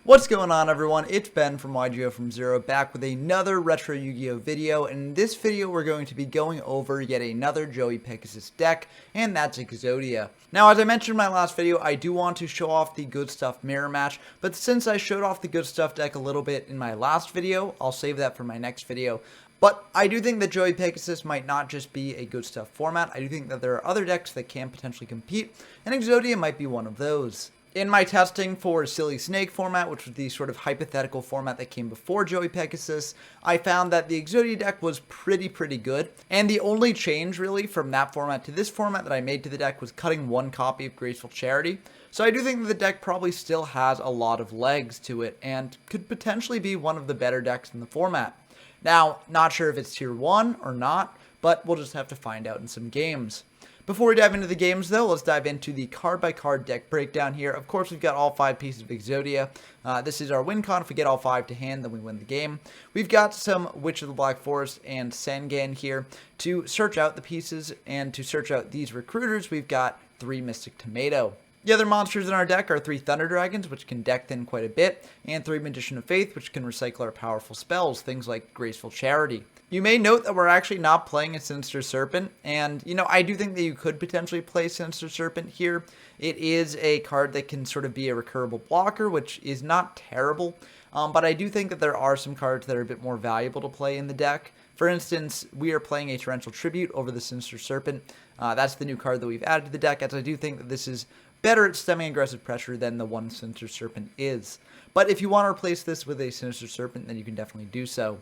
What's going on, everyone? It's Ben from YGO from Zero, back with another retro Yu-Gi-Oh video, and in this video we're going to be going over yet another Joey-Pegasus deck, and that's Exodia. Now, as I mentioned in my last video, I do want to show off the Good Stuff mirror match, but since I showed off the Good Stuff deck a little bit in my last video, I'll save that for my next video. But I do think that Joey-Pegasus might not just be a Good Stuff format. I do think that there are other decks that can potentially compete, and Exodia might be one of those. In my testing for Silly Snake format, which was the sort of hypothetical format that came before Joey-Pegasus, I found that the Exodia deck was pretty good. And the only change really from that format to this format that I made to the deck was cutting one copy of Graceful Charity. So I do think that the deck probably still has a lot of legs to it and could potentially be one of the better decks in the format. Now, not sure if it's tier 1 or not, but we'll just have to find out in some games. Before we dive into the games, though, let's dive into the card-by-card deck breakdown here. Of course, we've got all 5 pieces of Exodia. This is our win con. If we get all 5 to hand, then we win the game. We've got some Witch of the Black Forest and Sangan here to search out the pieces, and to search out these recruiters, we've got 3 Mystic Tomato. The other monsters in our deck are 3 Thunder Dragons, which can deck thin quite a bit, and 3 Magician of Faith, which can recycle our powerful spells, things like Graceful Charity. You may note that we're actually not playing a Sinister Serpent, and, I do think that you could potentially play Sinister Serpent here. It is a card that can sort of be a recurable blocker, which is not terrible, but I do think that there are some cards that are a bit more valuable to play in the deck. For instance, we are playing a Torrential Tribute over the Sinister Serpent. That's the new card that we've added to the deck, as I do think that this is better at stemming aggressive pressure than the one Sinister Serpent is. But if you want to replace this with a Sinister Serpent, then you can definitely do so.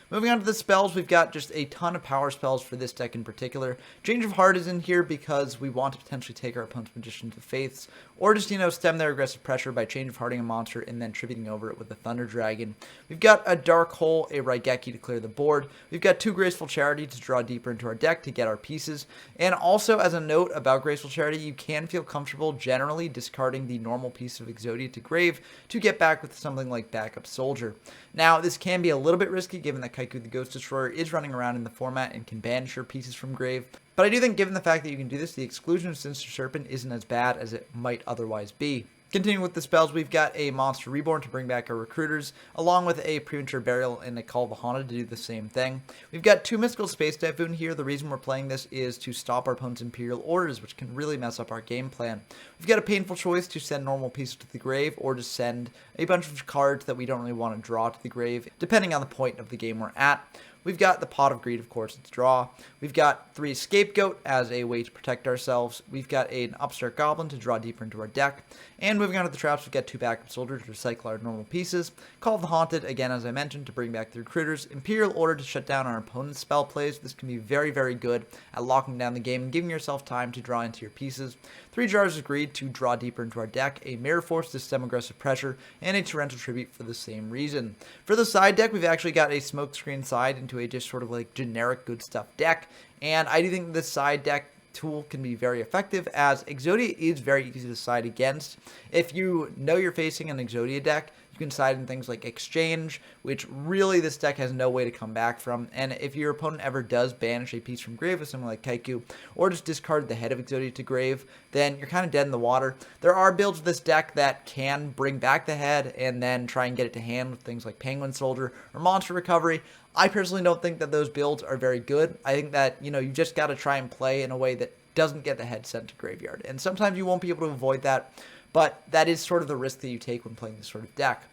Moving on to the spells, we've got just a ton of power spells for this deck in particular. Change of Heart is in here because we want to potentially take our opponent's Magician of Faiths, or just, stem their aggressive pressure by Change of Hearting a monster and then tributing over it with a Thunder Dragon. We've got a Dark Hole, a Raigeki to clear the board. We've got 2 Graceful Charity to draw deeper into our deck to get our pieces. And also, as a note about Graceful Charity, you can feel comfortable generally discarding the normal piece of Exodia to grave to get back with something like Backup Soldier. Now, this can be a little bit risky given that Kaiku the Ghost Destroyer is running around in the format and can banish your pieces from grave. But I do think given the fact that you can do this, the exclusion of Sinister Serpent isn't as bad as it might otherwise be. Continuing with the spells, we've got a Monster Reborn to bring back our recruiters, along with a Premature Burial and a Call of the Haunted to do the same thing. We've got 2 Mystical Space Typhoon here. The reason we're playing this is to stop our opponent's Imperial Orders, which can really mess up our game plan. We've got a Painful Choice to send normal pieces to the grave, or to send a bunch of cards that we don't really want to draw to the grave, depending on the point of the game we're at. We've got the Pot of Greed, of course, to draw. We've got 3 Scapegoat as a way to protect ourselves. We've got an Upstart Goblin to draw deeper into our deck. And moving on to the traps, we've got 2 Backup Soldiers to recycle our normal pieces. Call of the Haunted, again, as I mentioned, to bring back the recruiters. Imperial Order to shut down our opponent's spell plays. This can be very good at locking down the game and giving yourself time to draw into your pieces. 3 Jars of Greed to draw deeper into our deck. A Mirror Force to stem aggressive pressure. And a Torrential Tribute for the same reason. For the side deck, we've actually got a Smokescreen side into a just sort of like generic Good Stuff deck, and I do think this side deck tool can be very effective, as Exodia is very easy to side against. If you know you're facing an Exodia deck, you can side in things like Exchange, which really this deck has no way to come back from. And if your opponent ever does banish a piece from grave with something like Kaiku, or just discard the head of Exodia to grave, then you're kind of dead in the water. There are builds of this deck that can bring back the head and then try and get it to hand with things like Penguin Soldier or Monster Recovery. I personally don't think that those builds are very good. I think that, you just got to try and play in a way that doesn't get the head sent to graveyard. And sometimes you won't be able to avoid that, but that is sort of the risk that you take when playing this sort of deck.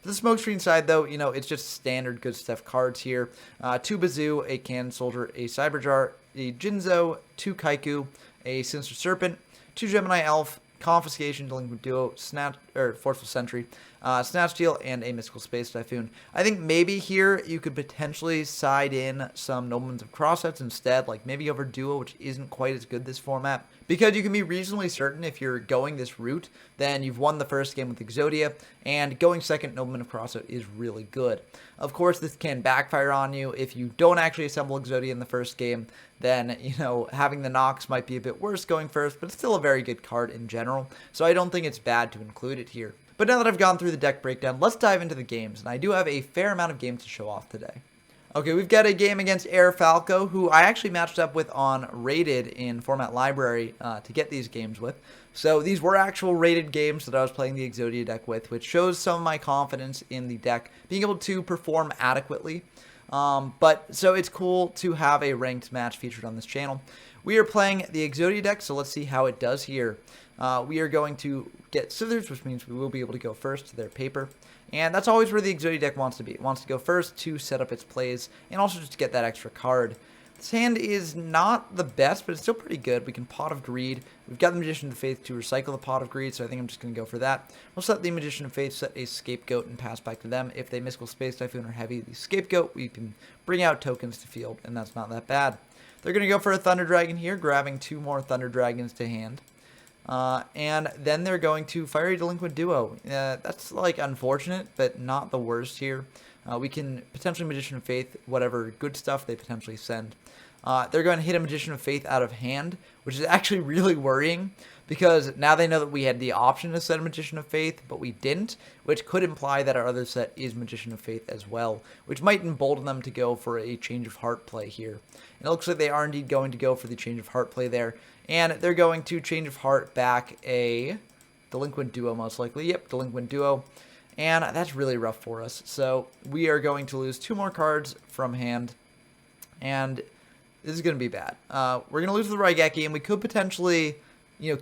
For the Smokescreen side, though, it's just standard Good Stuff cards here. 2 Bazoo, a Cannon Soldier, a Cyberjar, a Jinzo, 2 Kaiku, a Sinister Serpent, 2 Gemini Elf, Confiscation, Delinquent Duo, Forceful Sentry, Snatch Steal, and a Mystical Space Typhoon. I think maybe here you could potentially side in some Noblemen of Crosssets instead, like maybe over Duo, which isn't quite as good this format, because you can be reasonably certain if you're going this route, then you've won the first game with Exodia, and going second Noblemen of Crossset is really good. Of course, this can backfire on you if you don't actually assemble Exodia in the first game. Then, having the Nox might be a bit worse going first, but it's still a very good card in general, so I don't think it's bad to include it here. But now that I've gone through the deck breakdown, let's dive into the games, and I do have a fair amount of games to show off today. Okay, we've got a game against Air Falco, who I actually matched up with on Rated in Format Library to get these games with. So these were actual rated games that I was playing the Exodia deck with, which shows some of my confidence in the deck being able to perform adequately. So it's cool to have a ranked match featured on this channel. We are playing the Exodia deck, so let's see how it does here. We are going to get Scissors, which means we will be able to go first to their paper. And that's always where the Exodia deck wants to be. It wants to go first to set up its plays, and also just to get that extra card. This hand is not the best, but it's still pretty good. We can Pot of Greed. We've got the Magician of Faith to recycle the Pot of Greed, so I think I'm just going to go for that. We'll set the Magician of Faith, set a Scapegoat, and pass back to them. If they Mystical Space Typhoon or Heavy the Scapegoat, we can bring out tokens to field, and that's not that bad. They're going to go for a Thunder Dragon here, grabbing 2 more Thunder Dragons to hand. And then they're going to Fiery Delinquent Duo. That's like unfortunate, but not the worst here. We can potentially Magician of Faith, whatever good stuff they potentially send. They're going to hit a Magician of Faith out of hand, which is actually really worrying, because now they know that we had the option to set a Magician of Faith, but we didn't, which could imply that our other set is Magician of Faith as well, which might embolden them to go for a Change of Heart play here. And it looks like they are indeed going to go for the Change of Heart play there, and they're going to Change of Heart back a Delinquent Duo most likely. Yep, Delinquent Duo. And that's really rough for us. So we are going to lose 2 more cards from hand, and this is going to be bad. We're going to lose the Raigeki, and we could potentially,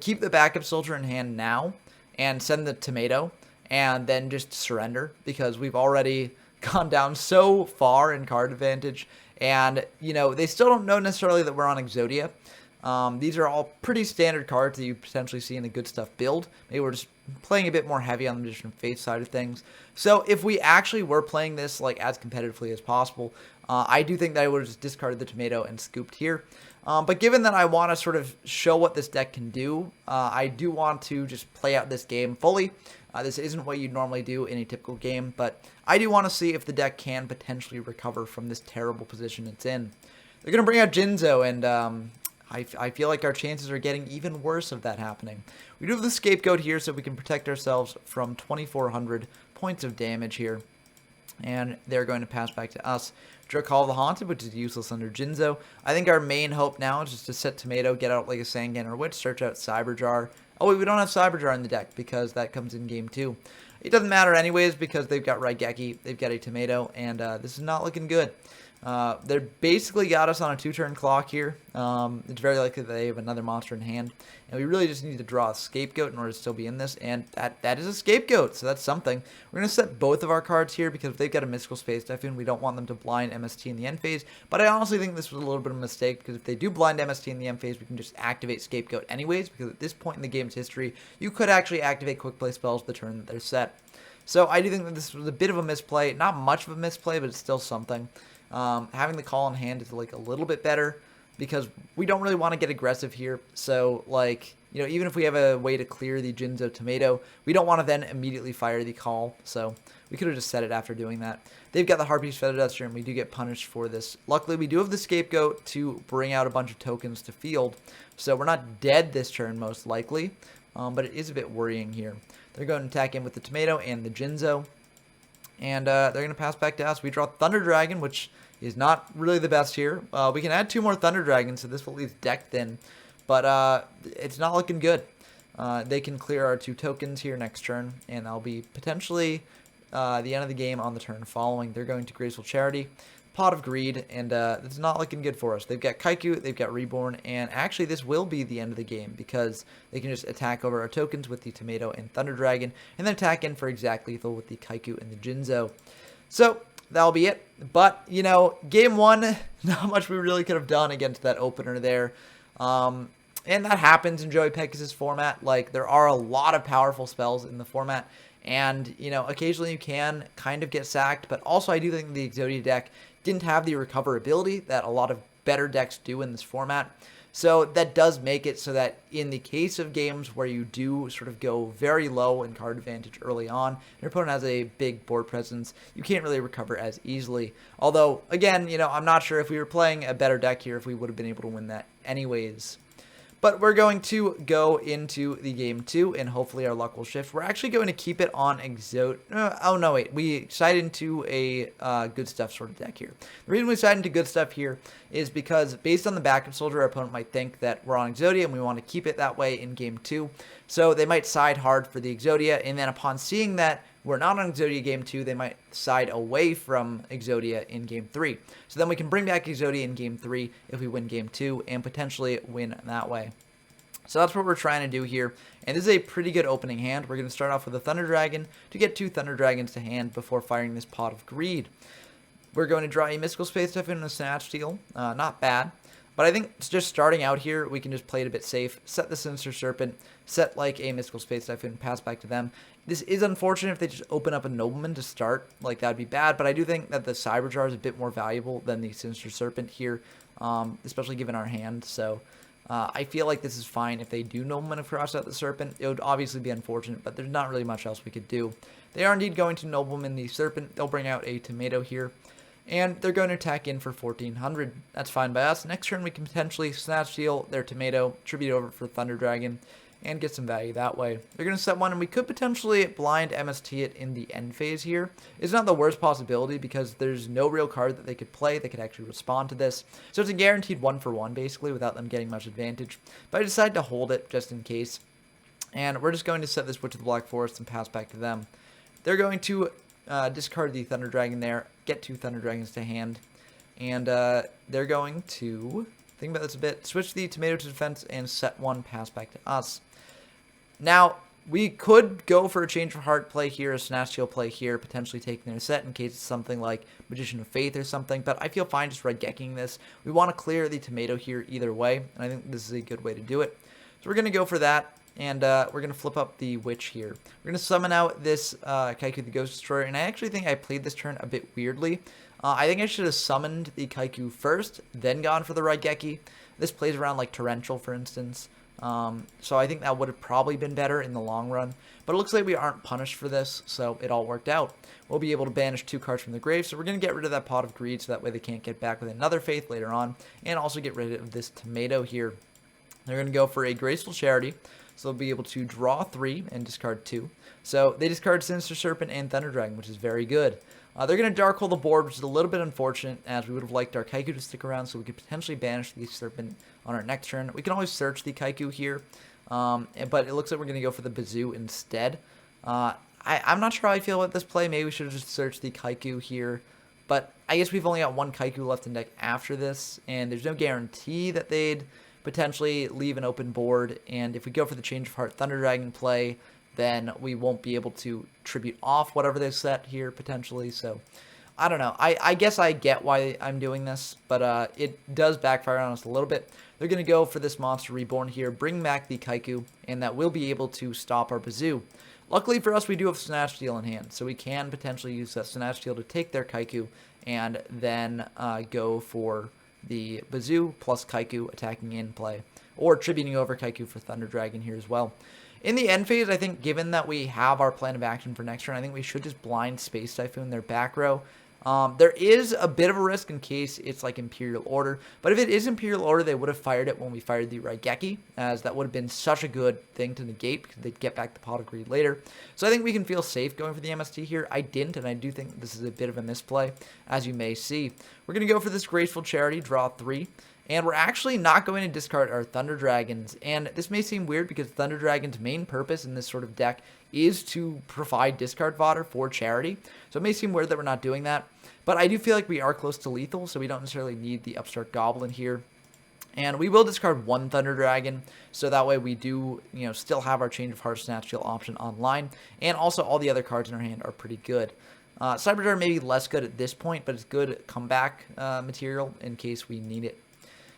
keep the backup soldier in hand now and send the tomato and then just surrender, because we've already gone down so far in card advantage. And, they still don't know necessarily that we're on Exodia. These are all pretty standard cards that you potentially see in the good stuff build. Maybe we're just playing a bit more heavy on the Magician of Faith side of things. So if we actually were playing this as competitively as possible, I do think that I would have just discarded the tomato and scooped here. But given that I want to sort of show what this deck can do, I do want to just play out this game fully. This isn't what you'd normally do in a typical game, but I do want to see if the deck can potentially recover from this terrible position it's in. They're going to bring out Jinzo, and I feel like our chances are getting even worse of that happening. We do have the Scapegoat here so we can protect ourselves from 2,400 points of damage here. And they're going to pass back to us. Draw Call of the Haunted, which is useless under Jinzo. I think our main hope now is just to set Tomato, get out like a Sangan or Witch, search out Cyberjar. Oh wait, we don't have Cyberjar in the deck because that comes in game 2. It doesn't matter anyways because they've got Raigeki, they've got a Tomato, and this is not looking good. They're basically got us on a 2-turn clock here. It's very likely that they have another monster in hand, and we really just need to draw a Scapegoat in order to still be in this, and that is a Scapegoat, so that's something. We're going to set both of our cards here because if they've got a Mystical Space Typhoon, we don't want them to blind MST in the end phase, but I honestly think this was a little bit of a mistake because if they do blind MST in the end phase, we can just activate Scapegoat anyways, because at this point in the game's history, you could actually activate Quick Play spells the turn that they're set. So I do think that this was a bit of a misplay, not much of a misplay, but it's still something. Having the call in hand is a little bit better because we don't really want to get aggressive here. So even if we have a way to clear the Jinzo Tomato, we don't want to then immediately fire the call. So we could have just set it after doing that. They've got the Harpy's Feather Duster, and we do get punished for this. Luckily, we do have the Scapegoat to bring out a bunch of tokens to field. So we're not dead this turn, most likely. But it is a bit worrying here. They're going to attack in with the Tomato and the Jinzo. And they're going to pass back to us. We draw Thunder Dragon, which is not really the best here. We can add 2 more Thunder Dragons, so this will leave deck thin. But it's not looking good. They can clear our 2 tokens here next turn, and that'll be potentially the end of the game on the turn following. They're going to Graceful Charity, Pot of Greed, and it's not looking good for us. They've got Kaiku, they've got Reborn, and actually this will be the end of the game because they can just attack over our tokens with the Tomato and Thunder Dragon, and then attack in for exact lethal with the Kaiku and the Jinzo. So that'll be it. But, game 1, not much we really could have done against that opener there. And that happens in Joey-Pegasus format. There are a lot of powerful spells in the format. And, occasionally you can kind of get sacked. But also I do think the Exodia deck didn't have the recoverability that a lot of better decks do in this format. So that does make it so that in the case of games where you do sort of go very low in card advantage early on, your opponent has a big board presence, you can't really recover as easily. Although, again, I'm not sure if we were playing a better deck here if we would have been able to win that anyways. But we're going to go into the game 2, and hopefully our luck will shift. We're actually going to keep it on Exodia. Oh, no, wait. We side into a good stuff sort of deck here. The reason we side into good stuff here is because based on the backup soldier, our opponent might think that we're on Exodia, and we want to keep it that way in game 2. So they might side hard for the Exodia, and then upon seeing that we're not on Exodia game 2, they might side away from Exodia in game 3. So then we can bring back Exodia in game 3 if we win game 2 and potentially win that way. So that's what we're trying to do here. And this is a pretty good opening hand. We're going to start off with a Thunder Dragon to get 2 Thunder Dragons to hand before firing this Pot of Greed. We're going to draw a Mystical Space Typhoon and a Snatch Steal. Not bad. But I think just starting out here, we can just play it a bit safe. Set the Sinister Serpent, set like a Mystical Space Typhoon, pass back to them. This is unfortunate if they just open up a Nobleman to start. Like, that would be bad. But I do think that the Cyber Jar is a bit more valuable than the Sinister Serpent here, especially given our hand. So I feel like this is fine if they do Nobleman across out the Serpent. It would obviously be unfortunate, but there's not really much else we could do. They are indeed going to Nobleman the Serpent. They'll bring out a Tomato here. And they're going to attack in for 1,400. That's fine by us. Next turn, we can potentially Snatch Steal their Tomato, tribute over for Thunder Dragon, and get some value that way. They're going to set one, and we could potentially blind MST it in the end phase here. It's not the worst possibility because there's no real card that they could play that could actually respond to this. So it's a guaranteed 1-for-1, basically, without them getting much advantage. But I decided to hold it just in case. And we're just going to set this Witch of the Black Forest and pass back to them. They're going to discard the Thunder Dragon there, get 2 Thunder Dragons to hand, and they're going to think about this a bit, switch the Tomato to defense, and set 1, pass back to us. Now, we could go for a Change of Heart play here, a Snatch Steal play here, potentially taking their set in case it's something like Magician of Faith or something, but I feel fine just red decking this. We want to clear the Tomato here either way, and I think this is a good way to do it. So we're going to go for that. And we're going to flip up the Witch here. We're going to summon out this Kaiku the Ghost Destroyer. And I actually think I played this turn a bit weirdly. I think I should have summoned the Kaiku first, then gone for the Raigeki. This plays around like Torrential, for instance. So I think that would have probably been better in the long run. But it looks like we aren't punished for this, so it all worked out. We'll be able to banish 2 cards from the grave. So we're going to get rid of that Pot of Greed so that way they can't get back with another Faith later on. And also get rid of this Tomato here. They're going to go for a Graceful Charity. So they'll be able to draw 3 and discard 2. So they discard Sinister Serpent and Thunder Dragon, which is very good. They're going to Dark Hole the board, which is a little bit unfortunate, as we would have liked our Kaiku to stick around so we could potentially banish the Serpent on our next turn. We can always search the Kaiku here, but it looks like we're going to go for the Bazoo instead. I'm not sure how I feel about this play. Maybe we should have just searched the Kaiku here. But I guess we've only got 1 Kaiku left in deck after this, and there's no guarantee that they'd potentially leave an open board, and if we go for the Change of Heart Thunder Dragon play, then we won't be able to tribute off whatever they set here, potentially, so I don't know. I guess I get why I'm doing this, but it does backfire on us a little bit. They're going to go for this Monster Reborn here, bring back the Kaiku, and that will be able to stop our Bazoo. Luckily for us, we do have Snatch Steal in hand, so we can potentially use that Snatch Steal to take their Kaiku, and then go for the Bazoo plus Kaiku attacking in play, or tributing over Kaiku for Thunder Dragon here as well. In the end phase, I think given that we have our plan of action for next turn, I think we should just blind Space Typhoon their back row. There is a bit of a risk in case it's like Imperial Order, but if it is Imperial Order, they would have fired it when we fired the Raigeki, as that would have been such a good thing to negate because they'd get back the Pot of Greed later. So I think we can feel safe going for the MST here. I didn't, and I do think this is a bit of a misplay, as you may see. We're going to go for this Graceful Charity, draw 3. And we're actually not going to discard our Thunder Dragons. And this may seem weird because Thunder Dragon's main purpose in this sort of deck is to provide discard fodder for Charity. So it may seem weird that we're not doing that. But I do feel like we are close to lethal, so we don't necessarily need the Upstart Goblin here. And we will discard 1 Thunder Dragon, so that way we do, still have our Change of Heart Snatch Steal option online. And also all the other cards in our hand are pretty good. Cyber Jar may be less good at this point, but it's good comeback material in case we need it.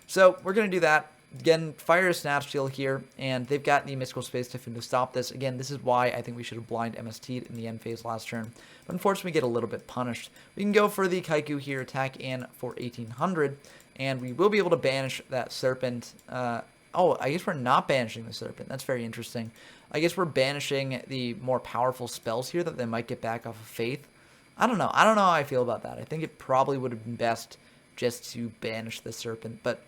So we're going to do that. Again, fire a Snatch Steal here, and they've got the Mystical Space Typhoon to stop this. Again, this is why I think we should have blind MST'd in the end phase last turn. But unfortunately, we get a little bit punished. We can go for the Kaiku here, attack in for 1,800, and we will be able to banish that Serpent. Oh, I guess we're not banishing the Serpent. That's very interesting. I guess we're banishing the more powerful spells here that they might get back off of Faith. I don't know. I don't know how I feel about that. I think it probably would have been best just to banish the Serpent, but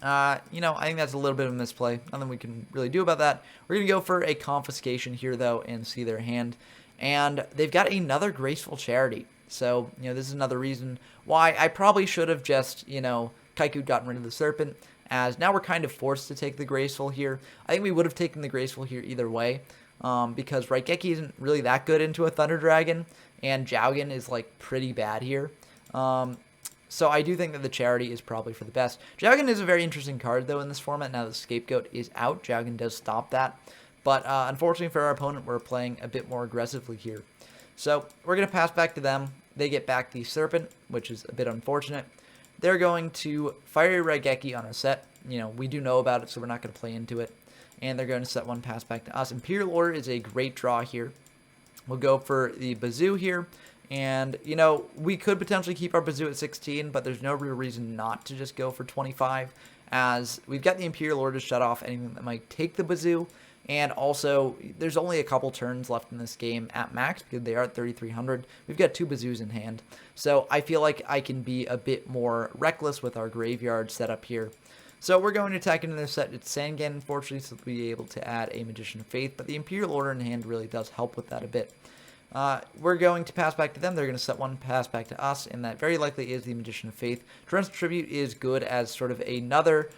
I think that's a little bit of a misplay. Nothing we can really do about that. We're going to go for a confiscation here, though, and see their hand. And they've got another Graceful Charity. So, this is another reason why I probably should have just, Kaiku gotten rid of the Serpent, as now we're kind of forced to take the Graceful here. I think we would have taken the Graceful here either way, because Raigeki isn't really that good into a Thunder Dragon, and Jougan is, pretty bad here. So I do think that the Charity is probably for the best. Jougan is a very interesting card, though, in this format. Now the Scapegoat is out. Jougan does stop that. But unfortunately for our opponent, we're playing a bit more aggressively here. So we're going to pass back to them. They get back the Serpent, which is a bit unfortunate. They're going to fire Raigeki on our set. We do know about it, so we're not going to play into it. And they're going to set one pass back to us. Imperial Order is a great draw here. We'll go for the Bazoo here. And, we could potentially keep our Bazoo at 16, but there's no real reason not to just go for 25, as we've got the Imperial Order to shut off anything that might take the Bazoo. And also, there's only a couple turns left in this game at max, because they are at 3,300. We've got 2 Bazoos in hand. So I feel like I can be a bit more reckless with our graveyard setup here. So we're going to attack into this set. It's Sangan, unfortunately, so we'll be able to add a Magician of Faith. But the Imperial Order in hand really does help with that a bit. We're going to pass back to them. They're going to set one pass back to us, and that very likely is the Magician of Faith. Torrential Tribute is good as sort of another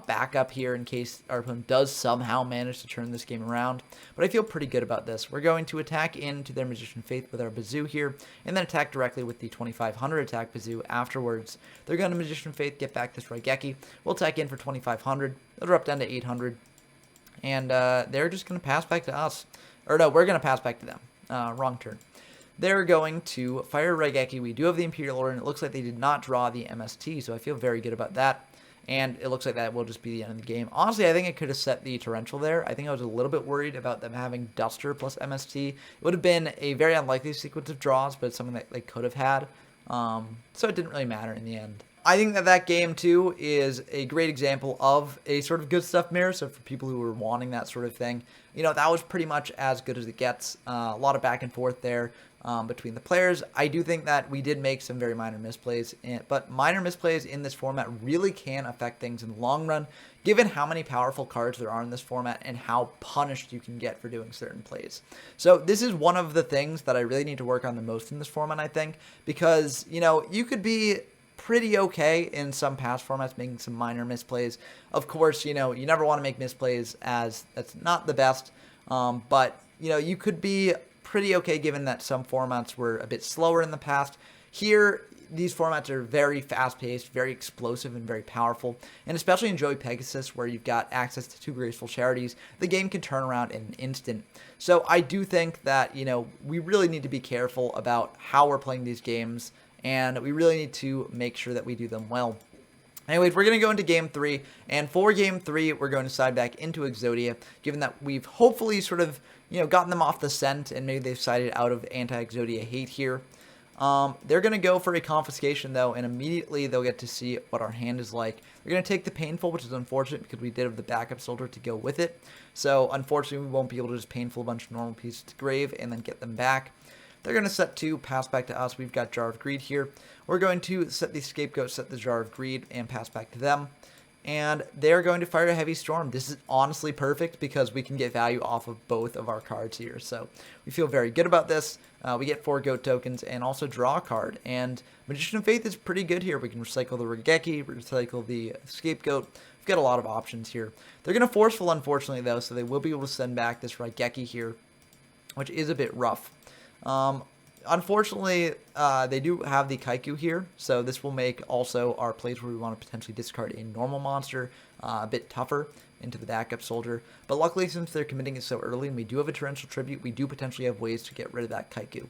backup here in case our opponent does somehow manage to turn this game around. But I feel pretty good about this. We're going to attack into their Magician of Faith with our Bazoo here, and then attack directly with the 2,500 attack Bazoo afterwards. They're going to Magician of Faith, get back this Raigeki. We'll attack in for 2,500. They'll drop down to 800. And they're just going to pass back to us. Or no, we're going to pass back to them. Wrong turn. They're going to fire Raigeki. We do have the Imperial Order, and it looks like they did not draw the MST, so I feel very good about that. And it looks like that will just be the end of the game. Honestly, I think it could have set the Torrential there. I think I was a little bit worried about them having Duster plus MST. It would have been a very unlikely sequence of draws, but it's something that they could have had. So it didn't really matter in the end. I think that game, too, is a great example of a sort of good stuff mirror. So for people who were wanting that sort of thing, that was pretty much as good as it gets. A lot of back and forth there between the players. I do think that we did make some very minor misplays, but minor misplays in this format really can affect things in the long run, given how many powerful cards there are in this format and how punished you can get for doing certain plays. So this is one of the things that I really need to work on the most in this format, I think, because, you could be pretty okay in some past formats making some minor misplays. Of course, you never want to make misplays, as that's not the best, but you could be pretty okay given that some formats were a bit slower in the past. Here, these formats are very fast-paced, very explosive, and very powerful, and especially in Joey-Pegasus, where you've got access to 2 Graceful Charities, the game can turn around in an instant. So I do think that, we really need to be careful about how we're playing these games, and we really need to make sure that we do them well. Anyways, we're going to go into Game 3, and for Game 3, we're going to side back into Exodia, given that we've hopefully sort of, gotten them off the scent, and maybe they've sided out of anti-Exodia hate here. They're going to go for a confiscation, though, and immediately they'll get to see what our hand is like. They're going to take the Painful, which is unfortunate because we did have the backup soldier to go with it. So, unfortunately, we won't be able to just Painful a bunch of normal pieces to grave and then get them back. They're going to set 2, pass back to us. We've got Jar of Greed here. We're going to set the Scapegoat, set the Jar of Greed, and pass back to them. And they're going to fire a Heavy Storm. This is honestly perfect because we can get value off of both of our cards here. So we feel very good about this. We get 4 Goat tokens and also draw a card. And Magician of Faith is pretty good here. We can recycle the Raigeki, recycle the Scapegoat. We've got a lot of options here. They're going to Forceful, unfortunately, though, so they will be able to send back this Raigeki here, which is a bit rough. Unfortunately, they do have the Kaiku here, so this will make also our plays where we want to potentially discard a normal monster a bit tougher into the backup soldier. But luckily, since they're committing it so early and we do have a Torrential Tribute, we do potentially have ways to get rid of that Kaiku.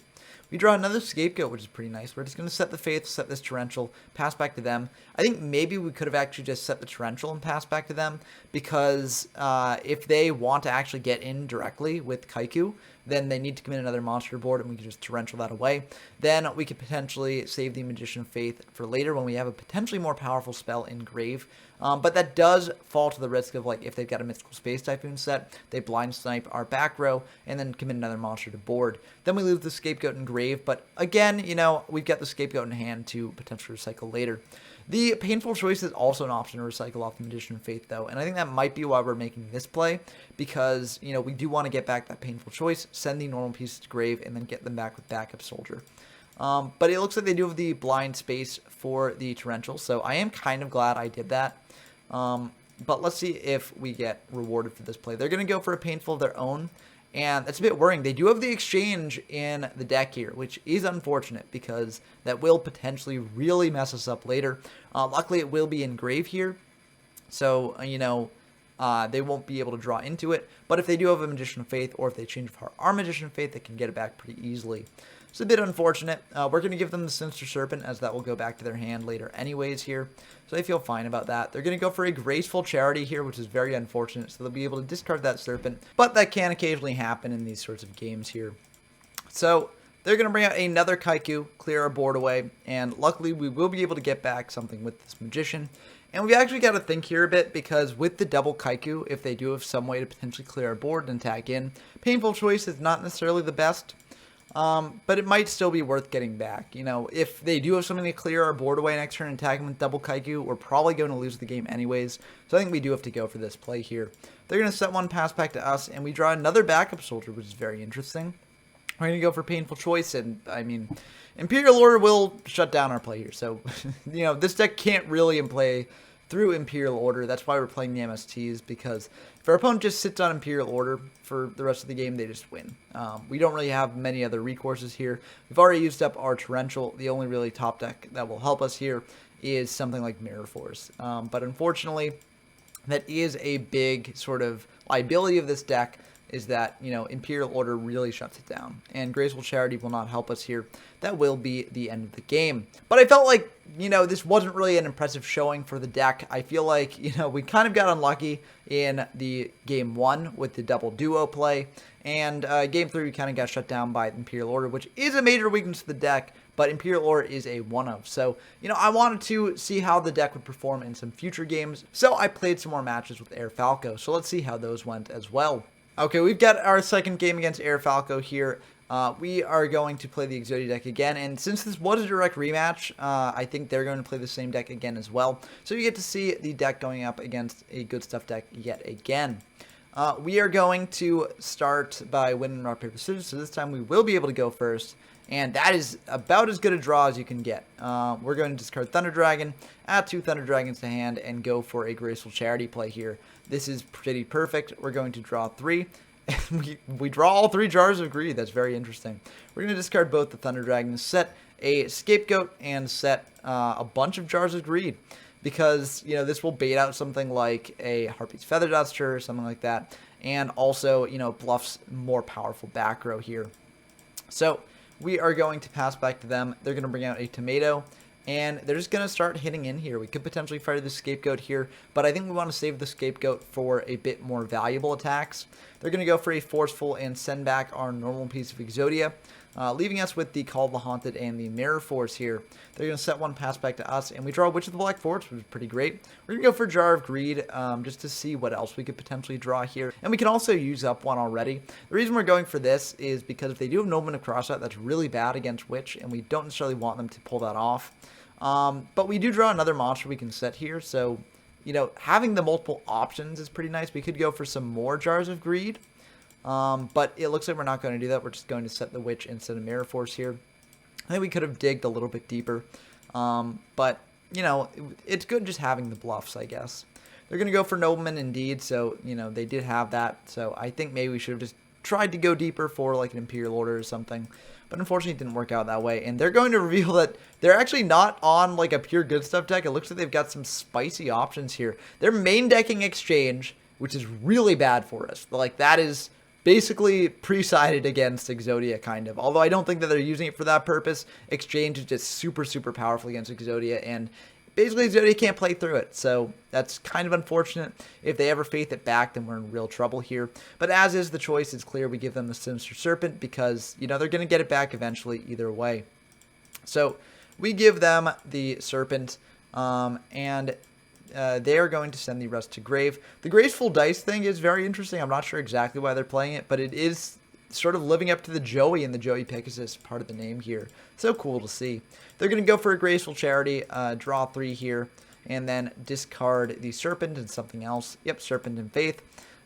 We draw another Scapegoat, which is pretty nice. We're just going to set the Faith, set this Torrential, pass back to them. I think maybe we could have actually just set the Torrential and pass back to them, because if they want to actually get in directly with Kaiku, then they need to commit another monster board, and we can just Torrential that away. Then we could potentially save the Magician of Faith for later when we have a potentially more powerful spell in Grave. But that does does fall to the risk of, like, if they've got a Mystical Space Typhoon set, they blind snipe our back row and then commit another monster to board. Then we lose the Scapegoat and Grave, but again, you know, we've got the Scapegoat in hand to potentially recycle later. The Painful Choice is also an option to recycle off the Magician of Faith, though, and I think that might be why we're making this play, because, you know, we do want to get back that Painful Choice, send the normal pieces to Grave, and then get them back with Backup Soldier. But it looks like they do have the blind space for the Torrential, so I am kind of glad I did that. But let's see if we get rewarded for this play. They're going to go for a Painful of their own, and that's a bit worrying. They do have the exchange in the deck here, which is unfortunate because that will potentially really mess us up later. Luckily, it will be in Grave here, so, you know, they won't be able to draw into it. But if they do have a Magician of Faith, or if they change our Magician of Faith, they can get it back pretty easily. It's a bit unfortunate. We're going to give them the Sinister Serpent, as that will go back to their hand later anyways here. So I feel fine about that. They're going to go for a Graceful Charity here, which is very unfortunate. So they'll be able to discard that Serpent. But that can occasionally happen in these sorts of games here. So they're going to bring out another Kaiku, clear our board away. And luckily, we will be able to get back something with this Magician. And we've actually got to think here a bit, because with the double Kaiku, if they do have some way to potentially clear our board and tag in, Painful Choice is not necessarily the best. But it might still be worth getting back. You know, if they do have something to clear our board away next turn and tag them with double Kaiku, we're probably going to lose the game anyways. So I think we do have to go for this play here. They're going to set one pass back to us, and we draw another Backup Soldier, which is very interesting. We're going to go for Painful Choice, and, I mean, Imperial Order will shut down our play here. So, you know, this deck can't really play through Imperial Order. That's why we're playing the MSTs, because if our opponent just sits on Imperial Order for the rest of the game, they just win. We don't really have many other recourses here. We've already used up our Torrential. The only really top deck that will help us here is something like Mirror Force. But unfortunately, that is a big sort of liability of this deck, is that, you know, Imperial Order really shuts it down. And Graceful Charity will not help us here. That will be the end of the game. But I felt like, you know, this wasn't really an impressive showing for the deck. I feel like, you know, we kind of got unlucky in the game 1 with the double duo play. And game 3, we kind of got shut down by Imperial Order, which is a major weakness of the deck. But Imperial Order is a one-of. So, you know, I wanted to see how the deck would perform in some future games. So I played some more matches with Air Falco. So let's see how those went as well. Okay, we've got our second game against Air Falco here. We are going to play the Exodia deck again, and since this was a direct rematch, I think they're going to play the same deck again as well. So you get to see the deck going up against a good stuff deck yet again. We are going to start by winning rock, paper, scissors, so this time we will be able to go first, and that is about as good a draw as you can get. We're going to discard Thunder Dragon, add 2 Thunder Dragons to hand, and go for a Graceful Charity play here. This is pretty perfect. We're going to draw 3. And we draw all 3 Jars of Greed. That's very interesting. We're going to discard both the Thunder Dragons, set a Scapegoat, and set a bunch of Jars of Greed. Because, you know, this will bait out something like a Harpy's Feather Duster or something like that. And also, you know, bluffs more powerful back row here. So we are going to pass back to them. They're going to bring out a Tomato. And they're just going to start hitting in here. We could potentially fire the Scapegoat here, but I think we want to save the Scapegoat for a bit more valuable attacks. They're going to go for a Forceful and send back our normal piece of Exodia, leaving us with the Call of the Haunted and the Mirror Force here. They're going to set one pass back to us, and we draw Witch of the Black Forest, which is pretty great. We're going to go for Jar of Greed, just to see what else we could potentially draw here. And we can also use up one already. The reason we're going for this is because if they do have Nobleman of Crossout, that's really bad against Witch, and we don't necessarily want them to pull that off. But we do draw another monster we can set here, so, you know, having the multiple options is pretty nice. We could go for some more Jars of Greed, but it looks like we're not going to do that. We're just going to set the Witch instead of Mirror Force here. I think we could have digged a little bit deeper, but, you know, it's good just having the bluffs, I guess. They're going to go for Nobleman indeed, so, you know, they did have that, so I think maybe we should have just tried to go deeper for, like, an Imperial Order or something. But unfortunately, it didn't work out that way. And they're going to reveal that they're actually not on, like, a pure good stuff deck. It looks like they've got some spicy options here. They're main decking Exchange, which is really bad for us. Like, that is basically pre-sided against Exodia, kind of. Although I don't think that they're using it for that purpose. Exchange is just super, super powerful against Exodia. And basically, Exodia can't play through it, so that's kind of unfortunate. If they ever faith it back, then we're in real trouble here. But as is the choice, it's clear we give them the Sinister Serpent because, you know, they're going to get it back eventually either way. So we give them the Serpent, and they are going to send the rest to grave. The Graceful Dice thing is very interesting. I'm not sure exactly why they're playing it, but it is sort of living up to the Joey and the Joey-Pegasus part of the name here. So cool to see. They're going to go for a Graceful Charity, draw 3 here, and then discard the Serpent and something else. Yep, Serpent and Faith.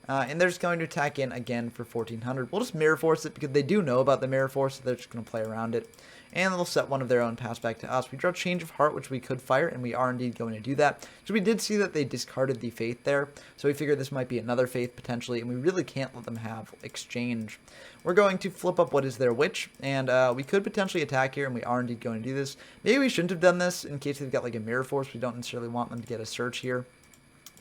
And they're just going to attack in again for 1400. We'll just Mirror Force it because they do know about the Mirror Force, so they're just going to play around it. And they'll set one of their own, pass back to us. We draw Change of Heart, which we could fire, and we are indeed going to do that. So we did see that they discarded the Faith there, so we figured this might be another Faith potentially, and we really can't let them have Exchange. We're going to flip up what is their Witch, and we could potentially attack here, and we are indeed going to do this. Maybe we shouldn't have done this in case they've got like a Mirror Force. We don't necessarily want them to get a Search here,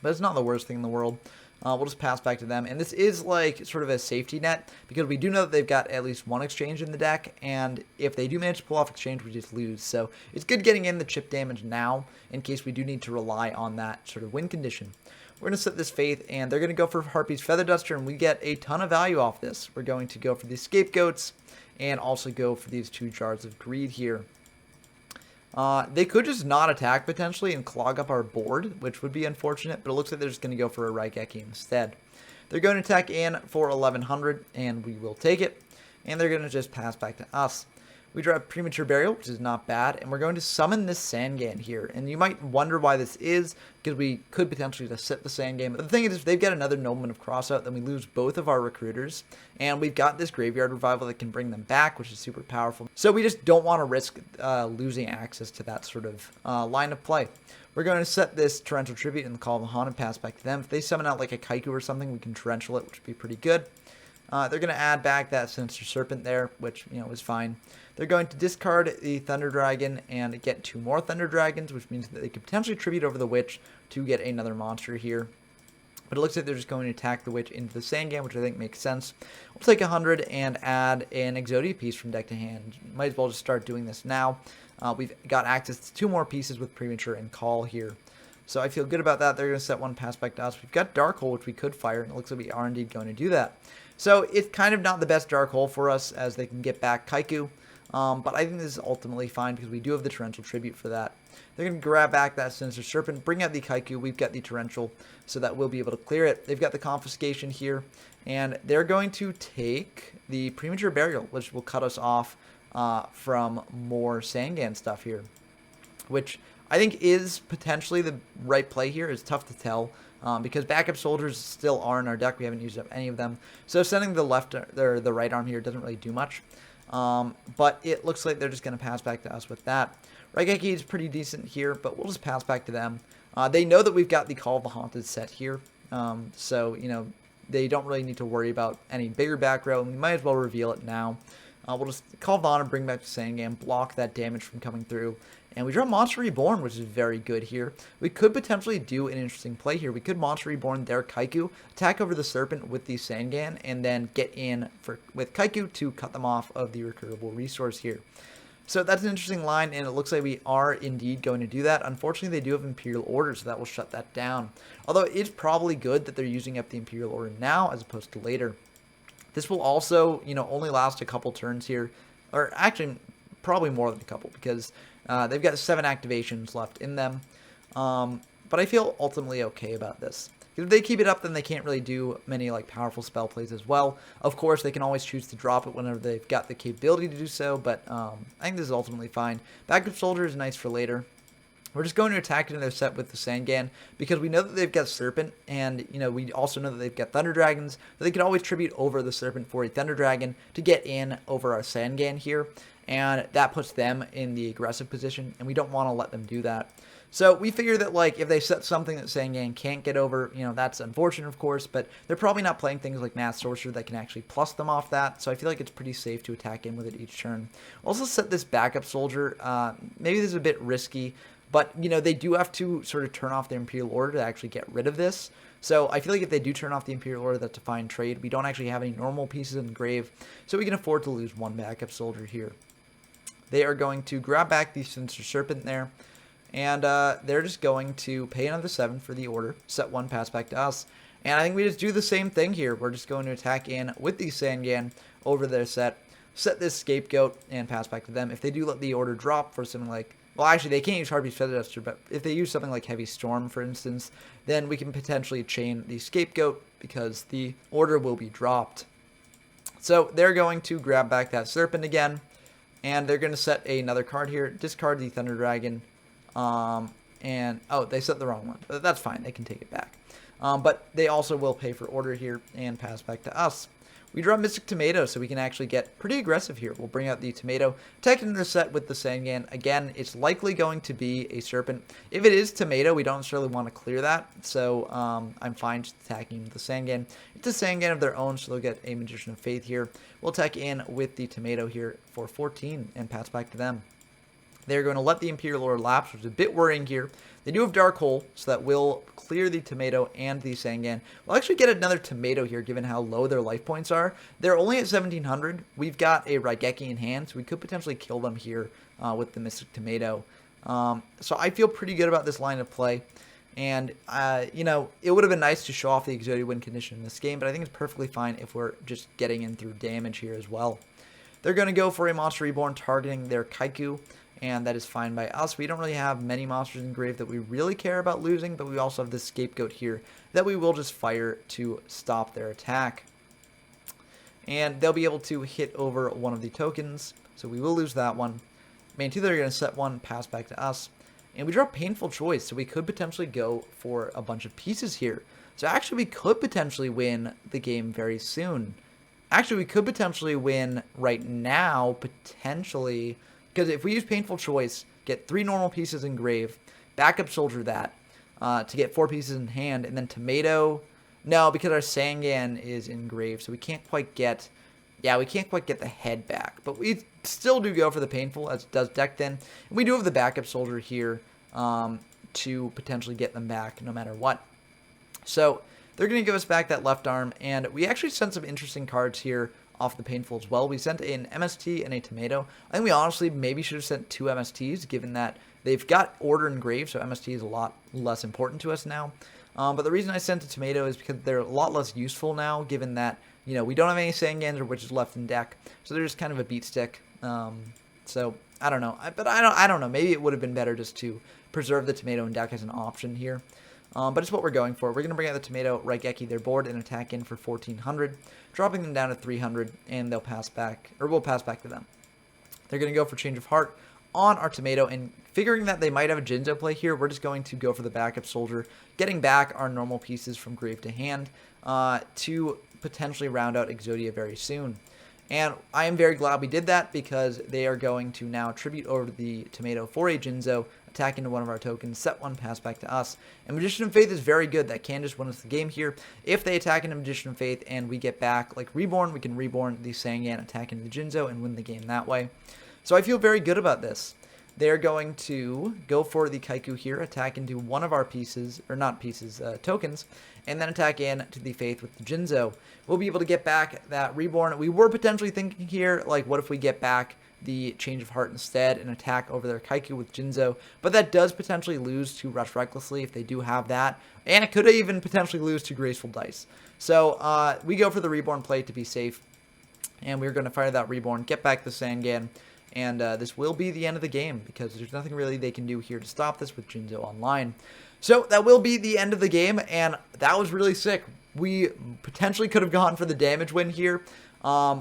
but it's not the worst thing in the world. We'll just pass back to them. And this is like sort of a safety net because we do know that they've got at least one Exchange in the deck. And if they do manage to pull off Exchange, we just lose. So it's good getting in the chip damage now in case we do need to rely on that sort of win condition. We're going to set this Faith, and they're going to go for Harpy's Feather Duster, and we get a ton of value off this. We're going to go for these Scapegoats and also go for these 2 Jars of Greed here. They could just not attack potentially and clog up our board, which would be unfortunate, but it looks like they're just going to go for a Raigeki instead. They're going to attack in for 1100, and we will take it, and they're going to just pass back to us. We draw Premature Burial, which is not bad, and we're going to summon this Sangan here. And you might wonder why this is, because we could potentially just sit the Sangan. But the thing is, if they've got another Nobleman of Crossout, then we lose both of our recruiters. And we've got this Graveyard Revival that can bring them back, which is super powerful. So we just don't want to risk losing access to that sort of line of play. We're going to set this Torrential Tribute and Call of the Haunted, pass back to them. If they summon out like a Kaiku or something, we can Torrential it, which would be pretty good. They're going to add back that Sinister Serpent there, which, is fine. They're going to discard the Thunder Dragon and get 2 more Thunder Dragons, which means that they could potentially tribute over the Witch to get another monster here. But it looks like they're just going to attack the Witch into the Sangan, which I think makes sense. We'll take 100 and add an Exodia piece from deck to hand. Might as well just start doing this now. We've got access to 2 more pieces with Premature and Call here. So I feel good about that. They're going to set 1, pass back to us. We've got Dark Hole, which we could fire, and it looks like we are indeed going to do that. So it's kind of not the best Dark Hole for us, as they can get back Kaiku. But I think this is ultimately fine because we do have the Torrential Tribute for that. They're going to grab back that Sinister Serpent, bring out the Kaiku. We've got the Torrential, so that we'll be able to clear it. They've got the Confiscation here, and they're going to take the Premature Burial, which will cut us off from more Sangan stuff here, which I think is potentially the right play here. It's tough to tell because backup soldiers still are in our deck. We haven't used up any of them, so sending the left or the right arm here doesn't really do much. But it looks like they're just going to pass back to us with that. Raigeki is pretty decent here, but we'll just pass back to them. They know that we've got the Call of the Haunted set here, so they don't really need to worry about any bigger back row, and we might as well reveal it now. We'll just Call of the Haunted, bring back to Sangan, block that damage from coming through. And we draw Monster Reborn, which is very good here. We could potentially do an interesting play here. We could Monster Reborn their Kaiku, attack over the Serpent with the Sangan, and then get in with Kaiku to cut them off of the recurable resource here. So that's an interesting line, and it looks like we are indeed going to do that. Unfortunately, they do have Imperial Order, so that will shut that down. Although it's probably good that they're using up the Imperial Order now as opposed to later. This will also, only last a couple turns here, or actually probably more than a couple, because they've got 7 activations left in them. But I feel ultimately okay about this. If they keep it up, then they can't really do many powerful spell plays as well. Of course, they can always choose to drop it whenever they've got the capability to do so, but I think this is ultimately fine. Backup Soldier is nice for later. We're just going to attack into their set with the Sangan because we know that they've got Serpent, and we also know that they've got Thunder Dragons. So they can always tribute over the Serpent for a Thunder Dragon to get in over our Sangan here, and that puts them in the aggressive position, and we don't want to let them do that. So we figure that if they set something that Sangan can't get over, that's unfortunate, of course, but they're probably not playing things like Mass Sorcerer that can actually plus them off that, so I feel like it's pretty safe to attack in with it each turn. Also set this Backup Soldier. Maybe this is a bit risky, but, they do have to sort of turn off their Imperial Order to actually get rid of this. So I feel like if they do turn off the Imperial Order, that's a fine trade. We don't actually have any normal pieces in the grave, so we can afford to lose 1 Backup Soldier here. They are going to grab back the Sinister Serpent there, and they're just going to pay another 7 for the order, set 1, pass back to us. And I think we just do the same thing here. We're just going to attack in with the Sangan over their set, set this Scapegoat and pass back to them. If they do let the order drop for something like, well, actually, they can't use Harpy's Feather Duster, but if they use something like Heavy Storm, for instance, then we can potentially chain the Scapegoat because the order will be dropped. So they're going to grab back that Serpent again, and they're going to set another card here, discard the Thunder Dragon, and, oh, they set the wrong one. But that's fine, they can take it back. But they also will pay for order here and pass back to us. We draw Mystic Tomato, so we can actually get pretty aggressive here. We'll bring out the Tomato, attack into the set with the Sangan. Again, it's likely going to be a Serpent. If it is Tomato, we don't necessarily want to clear that, so I'm fine just attacking with the Sangan. It's a Sangan of their own, so they'll get a Magician of Faith here. We'll attack in with the Tomato here for 14 and pass back to them. They're going to let the Imperial Order lapse, which is a bit worrying here. They do have Dark Hole, so that will clear the Tomato and the Sangan. We'll actually get another Tomato here, given how low their life points are. They're only at 1,700. We've got a Raigeki in hand, so we could potentially kill them here with the Mystic Tomato. So I feel pretty good about this line of play. And, you know, it would have been nice to show off the Exodia win condition in this game, but I think it's perfectly fine if we're just getting in through damage here as well. They're going to go for a Monster Reborn targeting their Kaiku, and that is fine by us. We don't really have many monsters in grave that we really care about losing, but we also have this Scapegoat here that we will just fire to stop their attack. And they'll be able to hit over one of the tokens, so we will lose that one. Main two, they're going to set one, pass back to us. And we draw Painful Choice, so we could potentially go for a bunch of pieces here. So actually, we could potentially win the game very soon. Actually, we could potentially win right now, potentially. Because if we use Painful Choice, get 3 normal pieces in grave, backup soldier that to get 4 pieces in hand, and then Tomato. No, because our Sangan is in grave, so we can't quite get, we can't quite get the head back. But we still do go for the Painful, as it does deck then. And we do have the backup soldier here to potentially get them back no matter what. So they're going to give us back that left arm, and we actually sent some interesting cards here off the Painful as well. We sent an MST and a Tomato. I think we honestly maybe should have sent 2 MSTs, given that they've got order in grave, so MST is a lot less important to us now. But the reason I sent a Tomato is because they're a lot less useful now, given that, you know, we don't have any Sangans or Witches left in deck, so they're just kind of a beat stick. So I don't know, but I don't know. Maybe it would have been better just to preserve the Tomato in deck as an option here. But it's what we're going for. We're going to bring out the Tomato, Raigeki their board, and attack in for 1,400, dropping them down to 300, and they'll pass back, or we'll pass back to them. They're going to go for Change of Heart on our Tomato, and figuring that they might have a Jinzo play here, we're just going to go for the backup soldier, getting back our normal pieces from grave to hand to potentially round out Exodia very soon. And I am very glad we did that, because they are going to now tribute over the Tomato for a Jinzo, attack into one of our tokens, set one, pass back to us. And Magician of Faith is very good. That can just win us the game here. If they attack into Magician of Faith and we get back, like Reborn, we can Reborn the Sangan, attack into the Jinzo, and win the game that way. So I feel very good about this. They're going to go for the Kaiku here, attack into one of our pieces, or not pieces, tokens, and then attack in to the Faith with the Jinzo. We'll be able to get back that Reborn. We were potentially thinking here, like, what if we get back the Change of Heart instead and attack over their Kaiku with Jinzo, but that does potentially lose to Rush Recklessly if they do have that, and it could even potentially lose to Graceful Dice. So we go for the Reborn play to be safe, and we're going to fire that Reborn, get back the Sangan, and this will be the end of the game, because there's nothing really they can do here to stop this with Jinzo online. So that will be the end of the game, and that was really sick. We potentially could have gone for the damage win here,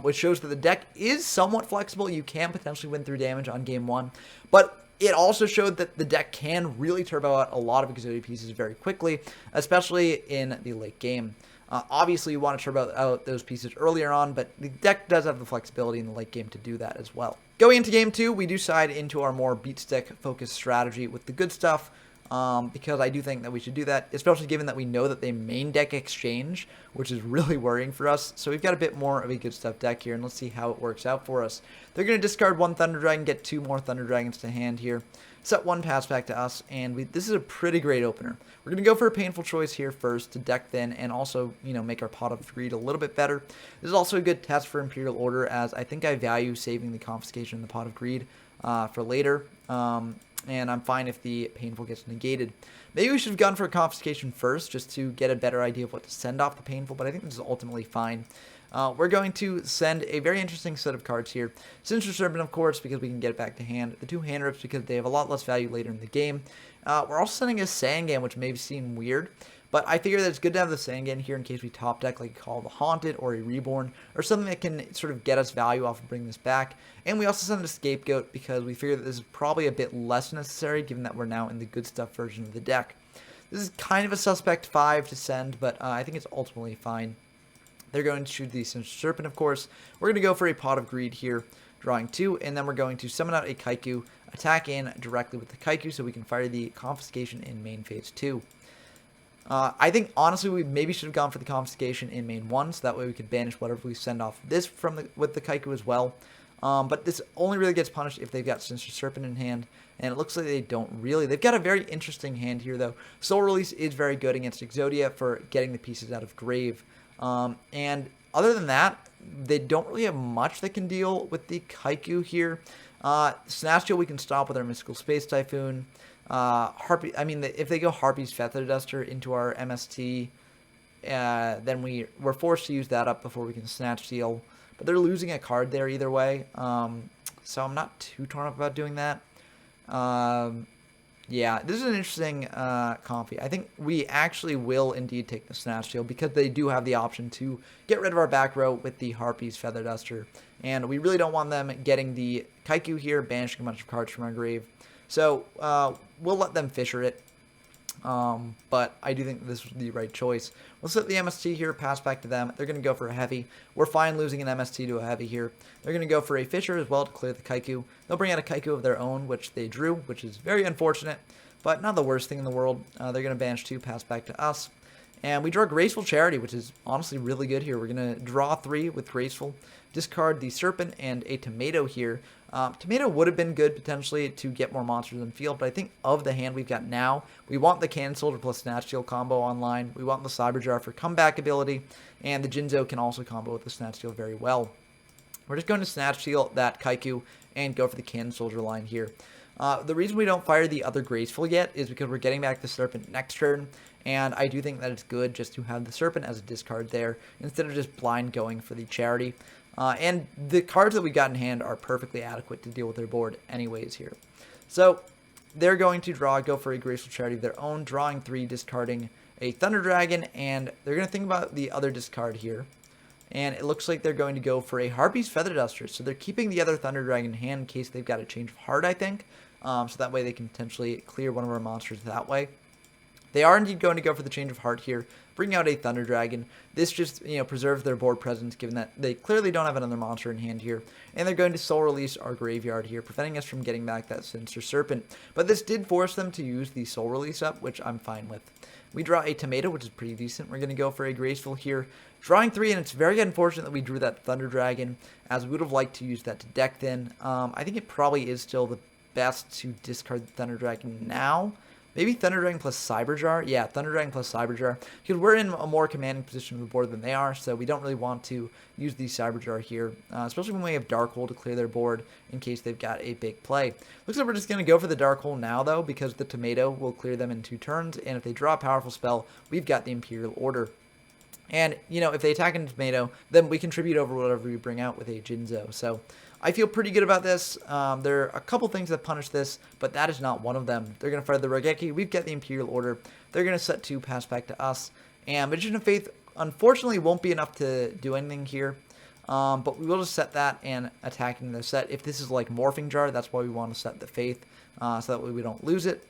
which shows that the deck is somewhat flexible. You can potentially win through damage on game 1, but it also showed that the deck can really turbo out a lot of Exodia pieces very quickly, especially in the late game. Obviously, you want to turbo out those pieces earlier on, but the deck does have the flexibility in the late game to do that as well. Going into game 2, we do side into our more beat stick focused strategy with the good stuff, because I do think that we should do that, especially given that we know that they main deck Exchange, which is really worrying for us. So we've got a bit more of a good stuff deck here, and let's see how it works out for us. They're going to discard 1 Thunder Dragon, get 2 more Thunder Dragons to hand here, set 1, pass back to us, and this is a pretty great opener. We're going to go for a Painful Choice here first to deck thin and also, you know, make our Pot of Greed a little bit better. This is also a good test for Imperial Order, as I think I value saving the Confiscation in the Pot of Greed for later. And I'm fine if the Painful gets negated. Maybe we should have gone for a Confiscation first, just to get a better idea of what to send off the Painful, but I think this is ultimately fine. we're going to send a very interesting set of cards here. Sinister Serpent, of course, because we can get it back to hand. The 2 hand rips because they have a lot less value later in the game. We're also sending a Sangan, which may seem weird, but I figure that it's good to have the Sangan here in case we top deck like Call of the Haunted or a Reborn or something that can sort of get us value off of bringing this back. And we also send a Scapegoat because we figure that this is probably a bit less necessary given that we're now in the good stuff version of the deck. This is kind of a suspect 5 to send, but I think it's ultimately fine. They're going to shoot the Sinister Serpent, of course. We're going to go for a Pot of Greed here, drawing 2, and then we're going to summon out a Kaiku, attack in directly with the Kaiku so we can fire the Confiscation in main phase 2. I think, honestly, we maybe should have gone for the Confiscation in main 1, so that way we could banish whatever we send off this with the Kaiku as well. But this only really gets punished if they've got Sinister Serpent in hand, and it looks like they don't really. They've got a very interesting hand here, though. Soul Release is very good against Exodia for getting the pieces out of Grave. And other than that, they don't really have much that can deal with the Kaiku here. Snatch we can stop with our Mystical Space Typhoon. Harpy, I mean, if they go Harpy's Feather Duster into our MST, then we're forced to use that up before we can Snatch Steal. But they're losing a card there either way, so I'm not too torn up about doing that. Yeah, this is an interesting compy. I think we actually will indeed take the Snatch Steal because they do have the option to get rid of our back row with the Harpy's Feather Duster. And we really don't want them getting the Kaiku here, banishing a bunch of cards from our grave. So we'll let them Fisher it. But I do think this was the right choice. We'll set the MST here, pass back to them. They're going to go for a heavy. We're fine losing an MST to a heavy here. They're going to go for a Fisher as well to clear the Kaiku. They'll bring out a Kaiku of their own, which they drew, which is very unfortunate, but not the worst thing in the world. They're going to banish 2, pass back to us. And we draw Graceful Charity, which is honestly really good here. We're going to draw 3 with Graceful, discard the Serpent and a Tomato here. Tomato would have been good potentially to get more monsters in field, but I think of the hand we've got now, we want the Cannon Soldier plus Snatch Steal combo online. We want the Cyber Jar for comeback ability, and the Jinzo can also combo with the Snatch Steal very well. We're just going to Snatch Steal that Kaiku and go for the Cannon Soldier line here. The reason we don't fire the other Graceful yet is because we're getting back the Serpent next turn, and I do think that it's good just to have the Serpent as a discard there instead of just blind going for the Charity. And the cards that we got in hand are perfectly adequate to deal with their board anyways here. So they're going to go for a Graceful Charity of their own, drawing 3, discarding a Thunder Dragon, and they're going to think about the other discard here. And it looks like they're going to go for a Harpy's Feather Duster. So they're keeping the other Thunder Dragon in hand in case they've got a Change of Heart, I think. So that way they can potentially clear one of our monsters that way. They are indeed going to go for the Change of Heart here, bring out a Thunder Dragon. This just, preserves their board presence, given that they clearly don't have another monster in hand here. And they're going to Soul Release our Graveyard here, preventing us from getting back that Sinister Serpent. But this did force them to use the Soul Release up, which I'm fine with. We draw a Tomato, which is pretty decent. We're going to go for a Graceful here, drawing 3, and it's very unfortunate that we drew that Thunder Dragon, as we would have liked to use that to deck thin. I think it probably is still the best to discard the Thunder Dragon now. Maybe Thunder Dragon plus Cyber Jar. Yeah, Thunder Dragon plus Cyber Jar. Because we're in a more commanding position of the board than they are, so we don't really want to use the Cyber Jar here. Especially when we have Dark Hole to clear their board in case they've got a big play. Looks like we're just going to go for the Dark Hole now, though, because the Tomato will clear them in 2 turns. And if they draw a powerful spell, we've got the Imperial Order. And, if they attack into Tomato, then we contribute over whatever we bring out with a Jinzo. So I feel pretty good about this. There are a couple things that punish this, but that is not one of them. They're going to fire the Raigeki. We've got the Imperial Order. They're going to set 2, pass back to us. And Magician of Faith, unfortunately, won't be enough to do anything here. But we will just set that and attack into the set. If this is like Morphing Jar, that's why we want to set the Faith, so that way we don't lose it.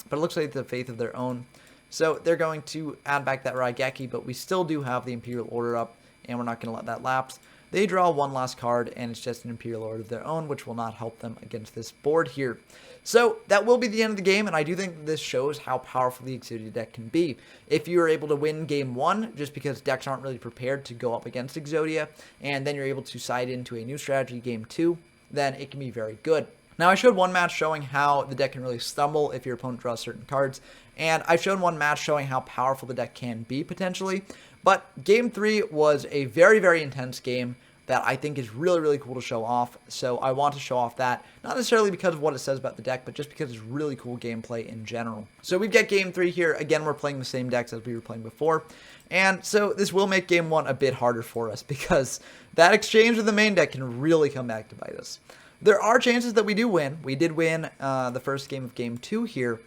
But it looks like the Faith of their own. So they're going to add back that Raigeki, but we still do have the Imperial Order up, and we're not going to let that lapse. They draw 1 last card, and it's just an Imperial Order of their own, which will not help them against this board here. So that will be the end of the game, and I do think this shows how powerful the Exodia deck can be. If you are able to win game 1, just because decks aren't really prepared to go up against Exodia, and then you're able to side into a new strategy game 2, then it can be very good. Now, I showed one match showing how the deck can really stumble if your opponent draws certain cards, and I've shown one match showing how powerful the deck can be, potentially. But Game 3 was a very, very intense game. that I think is really, really cool to show off. So I want to show off that, not necessarily because of what it says about the deck, but just because it's really cool gameplay in general. So we've got game 3 here. Again, we're playing the same decks as we were playing before. And so this will make game 1 a bit harder for us because that exchange with the main deck can really come back to bite us. There are chances that we do win. We did win the first game of game 2 here,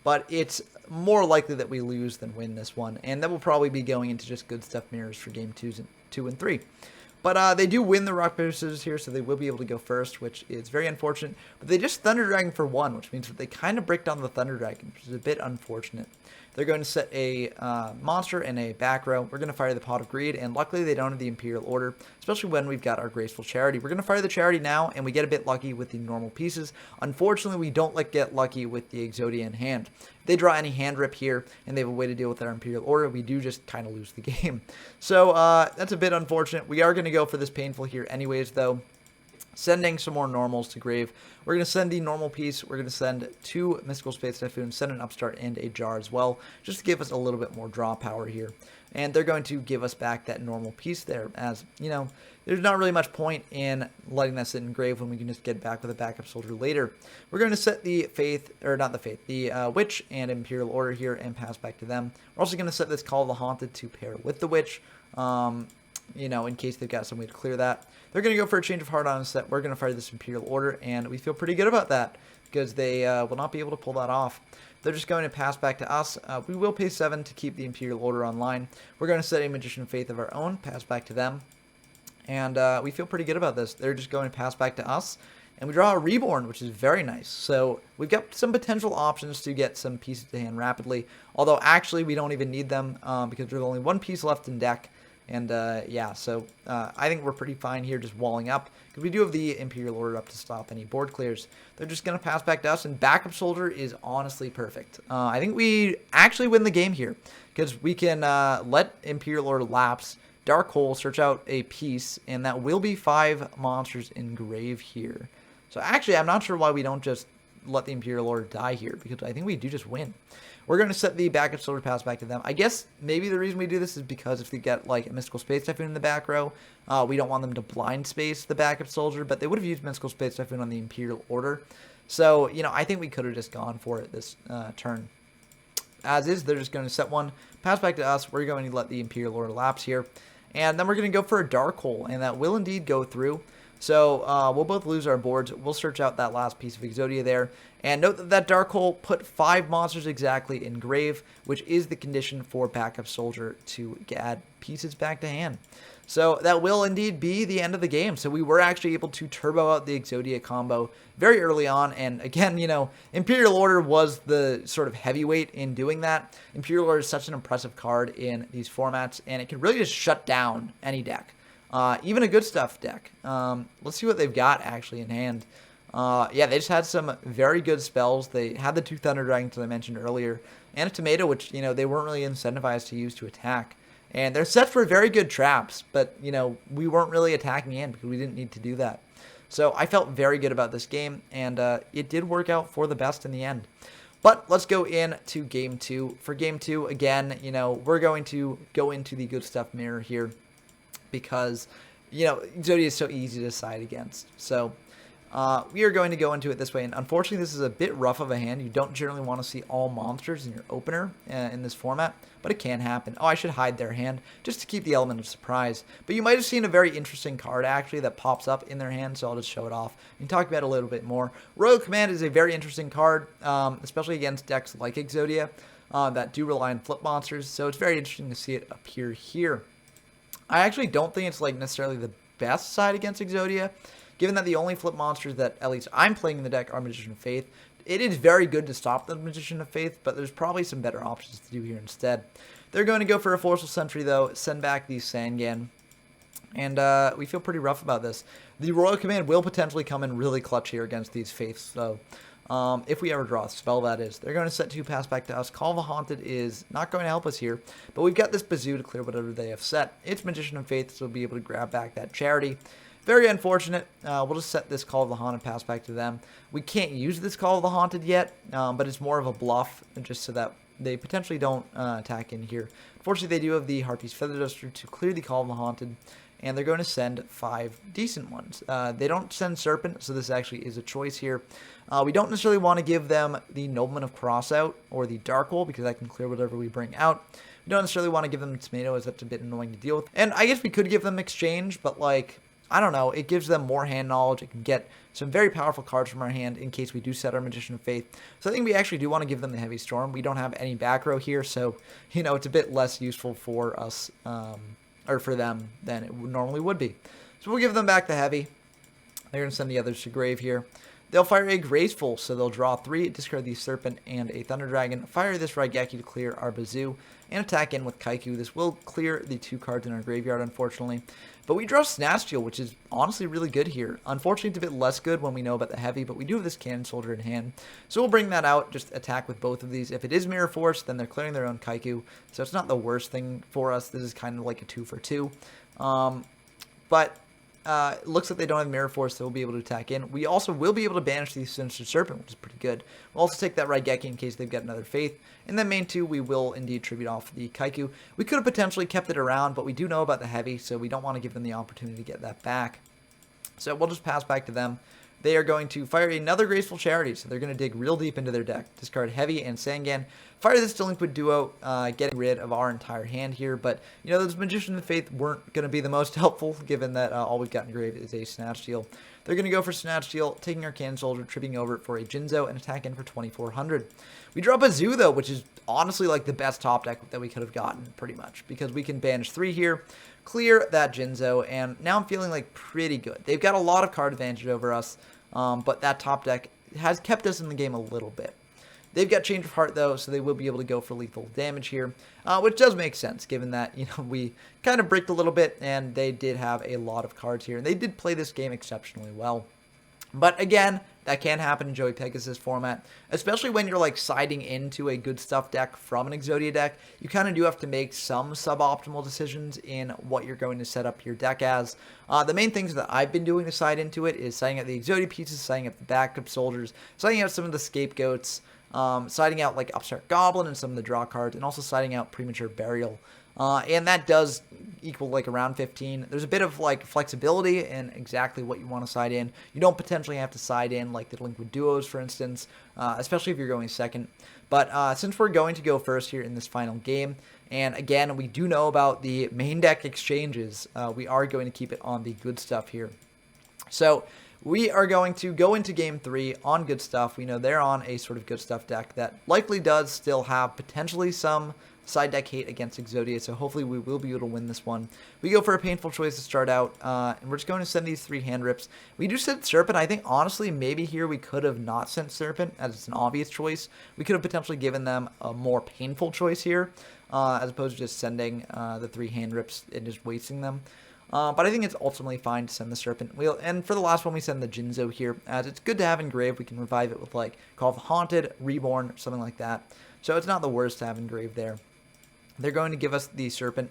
but it's more likely that we lose than win this one. And that will probably be going into just good stuff mirrors for game 2 and 3. But they do win the rock, paper, scissors here, so they will be able to go first, which is very unfortunate. But they just Thunder Dragon for 1, which means that they kind of bricked on the Thunder Dragon, which is a bit unfortunate. They're going to set a monster and a back row. We're going to fire the Pot of Greed, and luckily they don't have the Imperial Order, especially when we've got our Graceful Charity. We're going to fire the Charity now, and we get a bit lucky with the normal pieces. Unfortunately, we don't get lucky with the Exodia in hand. If they draw any hand rip here, and they have a way to deal with our Imperial Order, we do just kind of lose the game. So that's a bit unfortunate. We are going to go for this painful here anyways, though. Sending some more normals to grave. We're going to send the normal piece. We're going to send 2 Mystical Space Typhoons, send an Upstart and a Jar as well, just to give us a little bit more draw power here. And they're going to give us back that normal piece there, as, you know, there's not really much point in letting that sit in grave when we can just get back with a backup soldier later. We're going to set the Faith, or not the Faith, the Witch and Imperial Order here and pass back to them. We're also going to set this Call of the Haunted to pair with the Witch, you know, in case they've got some way to clear that. They're going to go for a Change of Heart on a set. We're going to fire this Imperial Order, and we feel pretty good about that because they will not be able to pull that off. They're just going to pass back to us. We will pay 7 to keep the Imperial Order online. We're going to set a Magician of Faith of our own, pass back to them, and we feel pretty good about this. They're just going to pass back to us, and we draw a Reborn, which is very nice. So we've got some potential options to get some pieces to hand rapidly, although actually we don't even need them because there's only 1 piece left in deck. And, yeah, so I think we're pretty fine here just walling up, because we do have the Imperial Order up to stop any board clears. They're just going to pass back to us, and Backup Soldier is honestly perfect. I think we actually win the game here, because we can let Imperial Order lapse, Dark Hole, search out a piece, and that will be 5 monsters in grave here. So actually, I'm not sure why we don't just let the Imperial Order die here, because I think we do just win. We're going to set the backup soldier pass back to them. I guess maybe the reason we do this is because if we get like a Mystical Space Typhoon in the back row, we don't want them to blind space the backup soldier, but they would have used Mystical Space Typhoon on the Imperial Order. So, you know, I think we could have just gone for it this turn. As is, they're just going to set 1, pass back to us. We're going to let the Imperial Order lapse here. And then we're going to go for a Dark Hole, and that will indeed go through. So we'll both lose our boards. We'll search out that last piece of Exodia there. And note that that Dark Hole put 5 monsters exactly in grave, which is the condition for Backup Soldier to add pieces back to hand. So that will indeed be the end of the game. So we were actually able to turbo out the Exodia combo very early on. And again, you know, Imperial Order was the sort of heavyweight in doing that. Imperial Order is such an impressive card in these formats, and it can really just shut down any deck. Even a good stuff deck. Let's see what they've got actually in hand. Yeah, they just had some very good spells. They had the 2 Thunder Dragons that I mentioned earlier, and a Tomato, which, you know, they weren't really incentivized to use to attack. And they're set for very good traps, but, you know, we weren't really attacking in because we didn't need to do that. So I felt very good about this game, and it did work out for the best in the end. But let's go into game 2. For game 2, again, you know, we're going to go into the good stuff mirror here because, you know, Exodia is so easy to side against. So we are going to go into it this way, and unfortunately this is a bit rough of a hand. You don't generally want to see all monsters in your opener in this format, but it can happen. Oh, I should hide their hand just to keep the element of surprise. But you might have seen a very interesting card actually that pops up in their hand, so I'll just show it off and talk about it a little bit more. Royal Command is a very interesting card, especially against decks like Exodia that do rely on flip monsters, so it's very interesting to see it appear here. I actually don't think it's like necessarily the best side against Exodia, given that the only flip monsters that at least I'm playing in the deck are Magician of Faith. It is very good to stop the Magician of Faith, but there's probably some better options to do here instead. They're going to go for a Forceful Sentry though, send back the Sangan, and we feel pretty rough about this. The Royal Command will potentially come in really clutch here against these Faiths, so if we ever draw a spell, that is. They're going to set 2 pass back to us. Call of the Haunted is not going to help us here, but we've got this Bazoo to clear whatever they have set. It's Magician of Faith, so we'll be able to grab back that Charity. Very unfortunate. We'll just set this Call of the Haunted pass back to them. We can't use this Call of the Haunted yet, but it's more of a bluff, just so that they potentially don't attack in here. Unfortunately, they do have the Harpy's Feather Duster to clear the Call of the Haunted, and they're going to send 5 decent ones. They don't send Serpent, so this actually is a choice here. We don't necessarily want to give them the Nobleman of Crossout or the Dark Hole, because that can clear whatever we bring out. We don't necessarily want to give them Tomato, as that's a bit annoying to deal with. And I guess we could give them Exchange, but like, I don't know, it gives them more hand knowledge. It can get some very powerful cards from our hand in case we do set our Magician of Faith. So I think we actually do want to give them the Heavy Storm. We don't have any back row here, so, you know, it's a bit less useful for us, or for them, than it normally would be. So we'll give them back the Heavy. They're going to send the others to grave here. They'll fire a Graceful, so they'll draw 3, discard the Serpent and a Thunder Dragon, fire this Raigeki to clear our Bazoo, and attack in with Kaiku. This will clear the 2 cards in our graveyard, unfortunately. But we draw Snatch Steal, which is honestly really good here. Unfortunately, it's a bit less good when we know about the Heavy, but we do have this Cannon Soldier in hand. So we'll bring that out, just attack with both of these. If it is Mirror Force, then they're clearing their own Kaiku, so it's not the worst thing for us. This is kind of like a 2 for 2. It looks like they don't have Mirror Force, so we'll be able to attack in. We also will be able to banish the Sinister Serpent, which is pretty good. We'll also take that Raigeki in case they've got another Faith. And then main 2, we will indeed tribute off the Kaiku. We could have potentially kept it around, but we do know about the Heavy, so we don't want to give them the opportunity to get that back. So we'll just pass back to them. They are going to fire another Graceful Charity, so they're going to dig real deep into their deck. Discard Heavy and Sangan. Fire this Delinquent Duo, getting rid of our entire hand here. But, you know, those Magician of Faith weren't going to be the most helpful, given that all we've got in grave is a Snatch Steal. They're going to go for Snatch Steal, taking our Cannon Soldier, tripping over it for a Jinzo, and attack in for 2,400. We draw Bazoo, though, which is honestly like the best top deck that we could have gotten, pretty much. Because we can banish 3 here, clear that Jinzo, and now I'm feeling like pretty good. They've got a lot of card advantage over us. But that top deck has kept us in the game a little bit. They've got Change of Heart, though, so they will be able to go for lethal damage here, which does make sense, given that, you know, we kind of bricked a little bit, and they did have a lot of cards here, and they did play this game exceptionally well. But again, that can happen in Joey-Pegasus format, especially when you're like siding into a good stuff deck from an Exodia deck. You kind of do have to make some suboptimal decisions in what you're going to set up your deck as. The main things that I've been doing to side into it is siding out the Exodia pieces, siding up the backup soldiers, siding out some of the scapegoats, siding out like Upstart Goblin and some of the draw cards, and also siding out Premature Burial. And that does equal like around 15. There's a bit of like flexibility in exactly what you want to side in. You don't potentially have to side in like the Delinquent Duos, for instance, especially if you're going second. But since we're going to go first here in this final game, and again, we do know about the main deck exchanges, we are going to keep it on the good stuff here. So we are going to go into game 3 on good stuff. We know they're on a sort of good stuff deck that likely does still have potentially some side deck hate against Exodia, so hopefully we will be able to win this one. We go for a painful choice to start out, and we're just going to send these 3 hand rips. We do send Serpent. I think honestly maybe here we could have not sent Serpent, as it's an obvious choice. We could have potentially given them a more painful choice here, as opposed to just sending the 3 hand rips and just wasting them. But I think it's ultimately fine to send the Serpent. And for the last one, we send the Jinzo here, as it's good to have engraved. We can revive it with like Call of the Haunted, Reborn, something like that. So it's not the worst to have engraved there. They're going to give us the Serpent,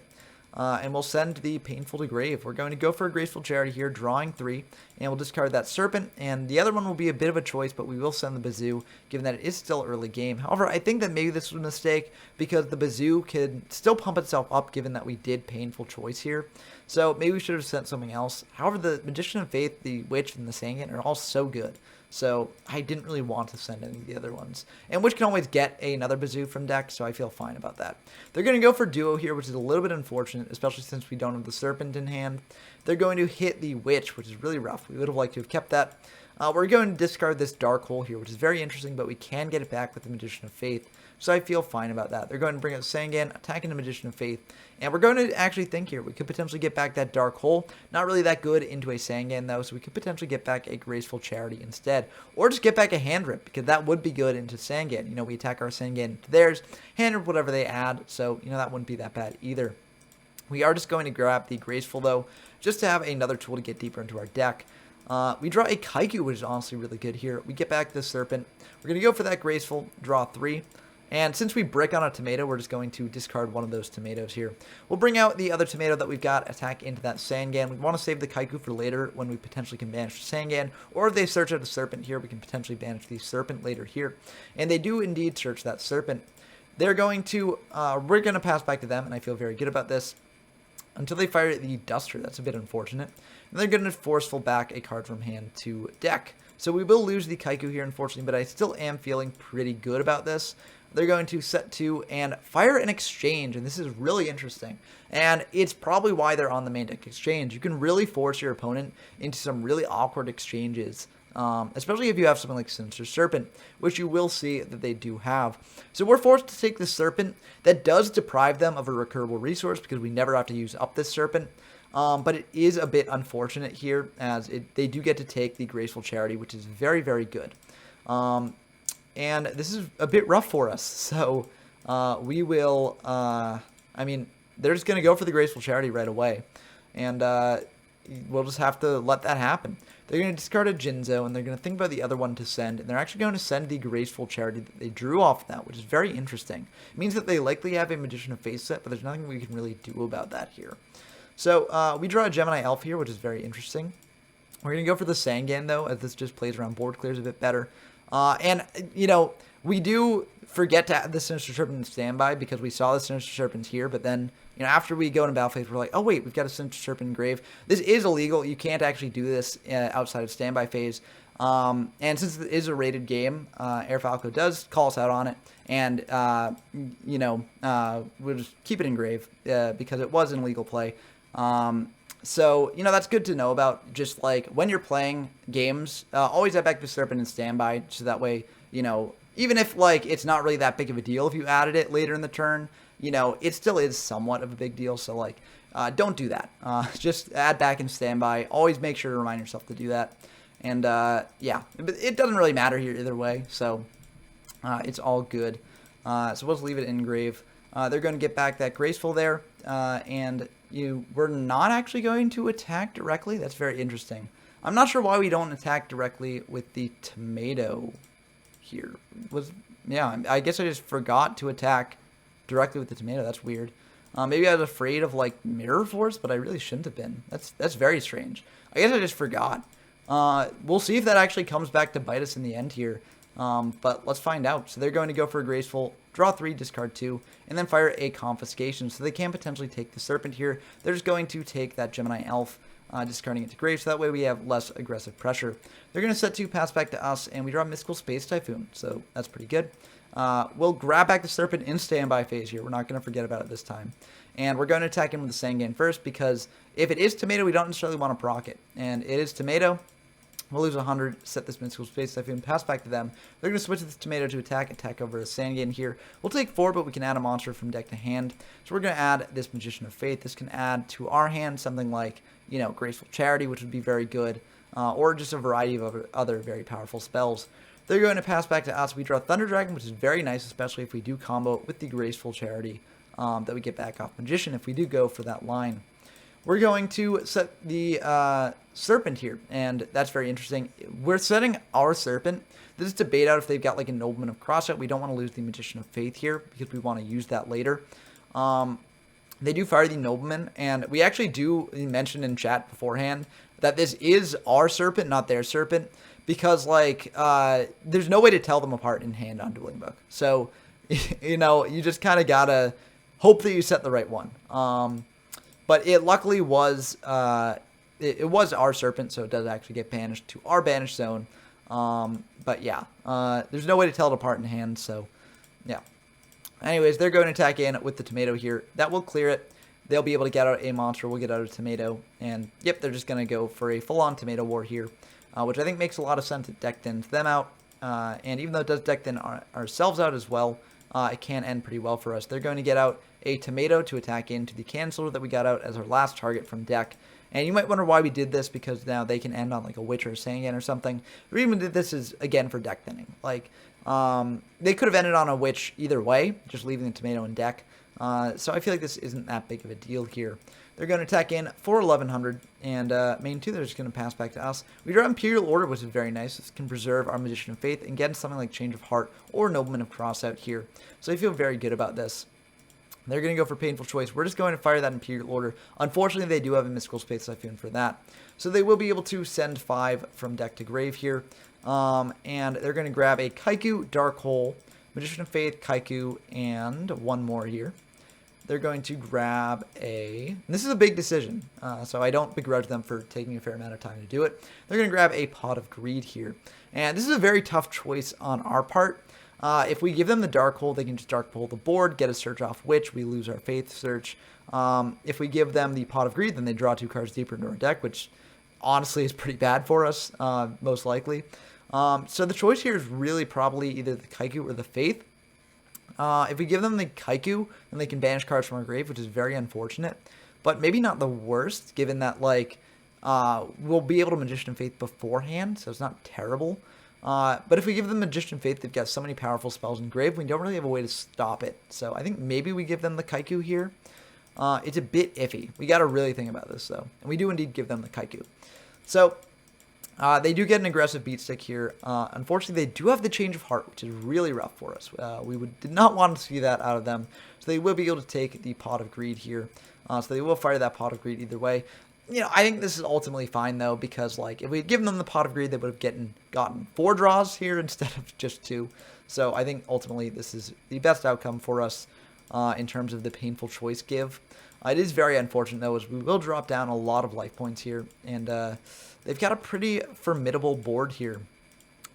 and we'll send the Painful to grave. We're going to go for a Graceful Charity here, drawing 3, and we'll discard that Serpent, and the other one will be a bit of a choice, but we will send the Bazoo, given that it is still early game. However, I think that maybe this was a mistake, because the Bazoo could still pump itself up, given that we did Painful choice here. So maybe we should have sent something else. However, the Magician of Faith, the Witch, and the Sangan are all so good. So I didn't really want to send any of the other ones. And Witch can always get another Bazoo from deck, so I feel fine about that. They're going to go for Duo here, which is a little bit unfortunate, especially since we don't have the Serpent in hand. They're going to hit the Witch, which is really rough. We would have liked to have kept that. We're going to discard this Dark Hole here, which is very interesting, but we can get it back with the Magician of Faith. So I feel fine about that. They're going to bring out Sangan, attacking the Magician of Faith. And we're going to actually think here. We could potentially get back that Dark Hole. Not really that good into a Sangan, though, so we could potentially get back a Graceful Charity instead. Or just get back a Hand Rip, because that would be good into Sangan. You know, we attack our Sangan into theirs, Hand Rip whatever they add, so, you know, that wouldn't be that bad either. We are just going to grab the Graceful, though, just to have another tool to get deeper into our deck. We draw a Kaiku, which is honestly really good here. We get back the Serpent. We're going to go for that Graceful, draw 3. And since we brick on a tomato, we're just going to discard one of those tomatoes here. We'll bring out the other tomato that we've got, attack into that Sangan. We want to save the Kaiku for later when we potentially can banish the Sangan. Or if they search out a Serpent here, we can potentially banish the Serpent later here. And they do indeed search that Serpent. They're going to, we're going to pass back to them, and I feel very good about this. until they fire the Duster. That's a bit unfortunate. And they're going to Forceful back a card from hand to deck. So we will lose the Kaiku here, unfortunately, but I still am feeling pretty good about this. They're going to set 2 and fire an Exchange, and this is really interesting. And it's probably why they're on the main deck Exchange. You can really force your opponent into some really awkward exchanges, especially if you have something like Sinister Serpent, which you will see that they do have. So we're forced to take the Serpent. That does deprive them of a recurable resource because we never have to use up this Serpent. But it is a bit unfortunate here, as they do get to take the Graceful Charity, which is very, very good. And this is a bit rough for us, so we will, I mean, they're just going to go for the Graceful Charity right away, and we'll just have to let that happen. They're going to discard a Jinzo, and they're going to think about the other one to send, and they're actually going to send the Graceful Charity that they drew off that, which is very interesting. It means that they likely have a Magician of Faith set, but there's nothing we can really do about that here. So we draw a Gemini Elf here, which is very interesting. We're going to go for the Sangan, though, as this just plays around board clears a bit better. And, you know, we do forget to add the Sinister Serpent in standby because we saw the Sinister Serpents here, but then, you know, after we go into battle phase, we're like, oh, wait, we've got a Sinister Serpent in grave. This is illegal. You can't actually do this outside of standby phase. And since it is a rated game, Air Falco does call us out on it, and, you know, we'll just keep it in grave because it was an illegal play. So, you know, that's good to know about. Just like when you're playing games, always add back the Serpent in standby, so that way, you know, even if like it's not really that big of a deal if you added it later in the turn, you know, it still is somewhat of a big deal. So like, don't do that. Just add back in standby. Always make sure to remind yourself to do that. And yeah, it doesn't really matter here either way. So it's all good. So we'll just leave it in grave. They're going to get back that Graceful there, and we're not actually going to attack directly. That's very interesting. I'm not sure why we don't attack directly with the Tomato here. Yeah, I guess I just forgot to attack directly with the Tomato. That's weird. Maybe I was afraid of like Mirror Force, but I really shouldn't have been. That's very strange. I guess I just forgot. We'll see if that actually comes back to bite us in the end here. But let's find out. So they're going to go for a Graceful, draw 3, discard 2, and then fire a Confiscation. So they can potentially take the Serpent here. They're just going to take that Gemini Elf, discarding it to grave, so that way we have less aggressive pressure. They're going to set 2, pass back to us, and we draw Mystical Space Typhoon, so that's pretty good. We'll grab back the Serpent in standby phase here. We're not going to forget about it this time. And we're going to attack him with the Sangan first, because if it is Tomato, we don't necessarily want to proc it. And it is Tomato. We'll lose 100, set this Mystical Space Typhoon, pass back to them. They're going to switch this Tomato to attack over a Sangan here. We'll take 4, but we can add a monster from deck to hand. So we're going to add this Magician of Faith. This can add to our hand something like, you know, Graceful Charity, which would be very good, or just a variety of other very powerful spells. They're going to pass back to us. We draw Thunder Dragon, which is very nice, especially if we do combo it with the Graceful Charity that we get back off Magician if we do go for that line. We're going to set the Serpent here, and that's very interesting. We're setting our Serpent. This is to bait out if they've got like a Nobleman of Crossout. We don't want to lose the Magician of Faith here because we want to use that later. They do fire the Nobleman, and we actually do mention in chat beforehand that this is our Serpent, not their Serpent, because like there's no way to tell them apart in hand on Dueling Book. So, you know, you just kind of gotta hope that you set the right one. But it luckily was it was our Serpent, so it does actually get banished to our banish zone. But yeah, there's no way to tell it apart in hand, so yeah. Anyways, they're going to attack in with the Tomato here. That will clear it. They'll be able to get out a monster. We'll get out a Tomato. And yep, they're just going to go for a full-on Tomato war here, which I think makes a lot of sense. It deck thins them out. And even though it does deck thin ourselves out as well, it can end pretty well for us. They're going to get out a Tomato to attack into the Canceller that we got out as our last target from deck. And you might wonder why we did this, because now they can end on like a Witch or a Sangan or something. The reason we did this is, again, for deck thinning. Like, they could have ended on a Witch either way, just leaving the Tomato in deck. So I feel like this isn't that big of a deal here. They're going to attack in for 1100, and main 2, they're just going to pass back to us. We draw Imperial Order, which is very nice. This can preserve our Magician of Faith and get something like Change of Heart or Nobleman of Crossout here. So I feel very good about this. They're going to go for Painful Choice. We're just going to fire that Imperial Order. Unfortunately, they do have a Mystical Space Typhoon for that. So they will be able to send 5 from deck to grave here. And they're going to grab a Kaiku, Dark Hole, Magician of Faith, Kaiku, and one more here. they're going to grab this is a big decision, so I don't begrudge them for taking a fair amount of time to do it. They're going to grab a Pot of Greed here. And this is a very tough choice on our part. If we give them the Dark Hole, they can just Dark Hole the board, get a search off Witch, we lose our Faith search. If we give them the Pot of Greed, then they draw 2 cards deeper into our deck, which honestly is pretty bad for us, most likely. So the choice here is really probably either the Kaiku or the Faith. If we give them the Kaiku, then they can banish cards from our grave, which is very unfortunate. But maybe not the worst, given that, like, we'll be able to Magician Faith beforehand, so it's not terrible. But if we give them Magician Faith, they've got so many powerful spells in grave, we don't really have a way to stop it. So I think maybe we give them the Kaiku here. It's a bit iffy. We got to really think about this, though. And we do indeed give them the Kaiku. So they do get an aggressive beat stick here. Unfortunately, they do have the Change of Heart, which is really rough for us. We did not want to see that out of them. So they will be able to take the Pot of Greed here. So they will fire that Pot of Greed either way. You know, I think this is ultimately fine, though, because, like, if we had given them the Pot of Greed, they would have gotten 4 draws here instead of just 2. So I think ultimately this is the best outcome for us in terms of the painful choice give. It is very unfortunate, though, as we will drop down a lot of life points here, and they've got a pretty formidable board here.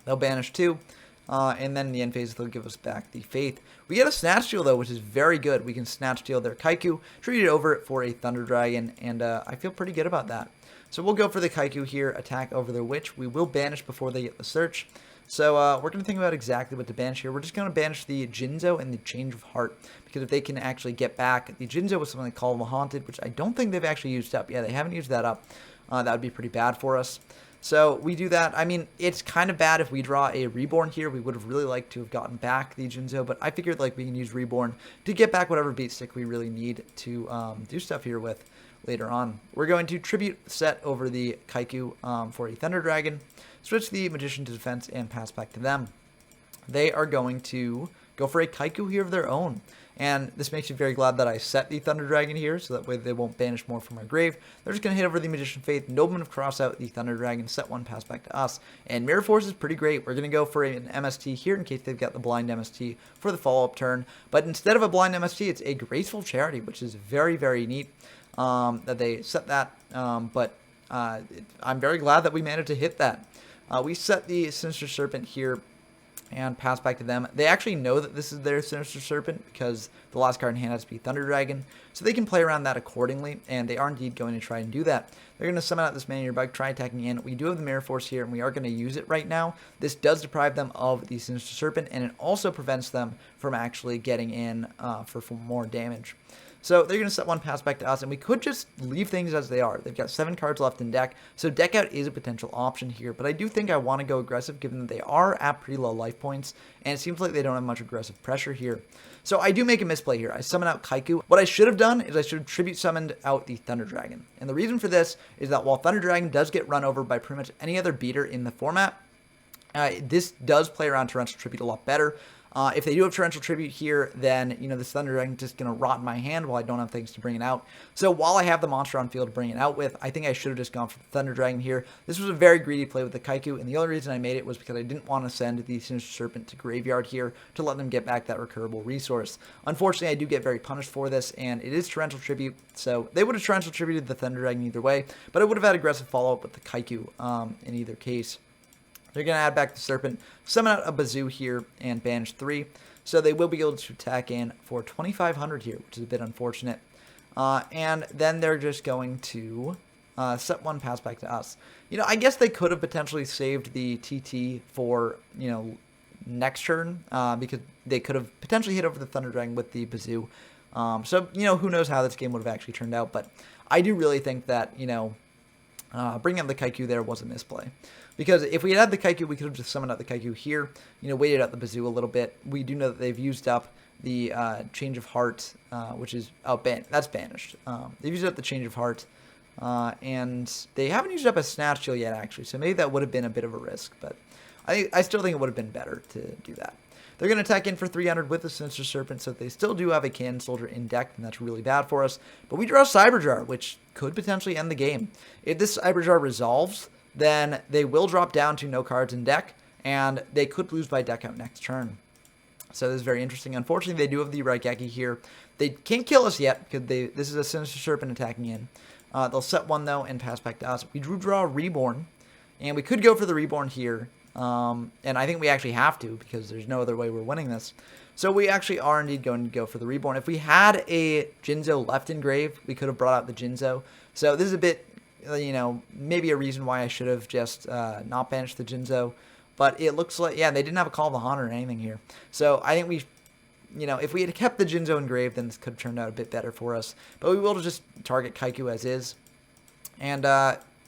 They'll banish 2, and then in the end phase, they'll give us back the Faith. We get a Snatch Steal, though, which is very good. We can Snatch Steal their Kaiku, trade it over for a Thunder Dragon, and I feel pretty good about that. So we'll go for the Kaiku here, attack over their Witch. We will banish before they get the search. So we're going to think about exactly what to banish here. We're just going to banish the Jinzo and the Change of Heart, because if they can actually get back the Jinzo with something like Call of the Haunted, which I don't think they've actually used up. Yeah, they haven't used that up. That would be pretty bad for us. So we do that. I mean, it's kind of bad if we draw a Reborn here. We would have really liked to have gotten back the Jinzo, but I figured like we can use Reborn to get back whatever beat stick we really need to do stuff here with later on. We're going to Tribute set over the Kaiku for a Thunder Dragon, switch the Magician to defense, and pass back to them. They are going to go for a Kaiku here of their own. And this makes you very glad that I set the Thunder Dragon here, so that way they won't banish more from our grave. They're just going to hit over the Magician Faith, Nobleman of Cross out the Thunder Dragon, set 1, pass back to us. And Mirror Force is pretty great. We're going to go for an MST here in case they've got the Blind MST for the follow-up turn. But instead of a Blind MST, it's a Graceful Charity, which is very, very neat that they set that. But I'm very glad that we managed to hit that. We set the Sinister Serpent here and pass back to them. They actually know that this is their Sinister Serpent because the last card in hand has to be Thunder Dragon, so they can play around that accordingly, and they are indeed going to try and do that. They're going to summon out this Mana Bug, try attacking in. We do have the Mirror Force here, and we are going to use it right now. This does deprive them of the Sinister Serpent, and it also prevents them from actually getting in for more damage. So they're going to set 1, pass back to us, and we could just leave things as they are. They've got 7 cards left in deck, so deck out is a potential option here, but I do think I want to go aggressive given that they are at pretty low life points, and it seems like they don't have much aggressive pressure here. So I do make a misplay here. I summon out Kaiku. What I should have done is I should have Tribute summoned out the Thunder Dragon, and the reason for this is that while Thunder Dragon does get run over by pretty much any other beater in the format, this does play around Torrential Tribute a lot better. If they do have Torrential Tribute here, then, you know, this Thunder Dragon is just going to rot in my hand while I don't have things to bring it out. So while I have the monster on field to bring it out with, I think I should have just gone for the Thunder Dragon here. This was a very greedy play with the Kaiku, and the only reason I made it was because I didn't want to send the Sinister Serpent to Graveyard here to let them get back that recurable resource. Unfortunately, I do get very punished for this, and it is Torrential Tribute, so they would have Torrential Tributed the Thunder Dragon either way, but I would have had aggressive follow-up with the Kaiku in either case. They're going to add back the Serpent, summon out a Bazoo here, and banish 3. So they will be able to attack in for 2,500 here, which is a bit unfortunate. And then they're just going to set 1, pass back to us. You know, I guess they could have potentially saved the TT for, you know, next turn, because they could have potentially hit over the Thunder Dragon with the Bazoo. So, you know, who knows how this game would have actually turned out. But I do really think that, you know, bringing up the Kaiku there was a misplay. Because if we had the Kaiku, we could have just summoned out the Kaiku here, you know, waited out the Bazoo a little bit. We do know that they've used up the Change of Heart, which is that's banished. They've used up the Change of Heart, and they haven't used up a Snatch Steal yet, actually. So maybe that would have been a bit of a risk, but I still think it would have been better to do that. They're going to attack in for 300 with the Sinister Serpent, so they still do have a Cannon Soldier in deck, and that's really bad for us. But we draw Cyberjar, which could potentially end the game. If this Cyberjar resolves, then they will drop down to no cards in deck, and they could lose by deck out next turn. So this is very interesting. Unfortunately, they do have the Raigeki here. They can't kill us yet because this is a Sinister Serpent attacking in. They'll set one, though, and pass back to us. We do draw a Reborn, and we could go for the Reborn here. And I think we actually have to because there's no other way we're winning this. So we actually are indeed going to go for the Reborn. If we had a Jinzo left in grave, we could have brought out the Jinzo. So this is a bit, you know, maybe a reason why I should have just not banished the Jinzo. But it looks like, yeah, they didn't have a Call of the Haunter or anything here. So I think we, you know, if we had kept the Jinzo engraved, then this could have turned out a bit better for us. But we will just target Kaiku as is. And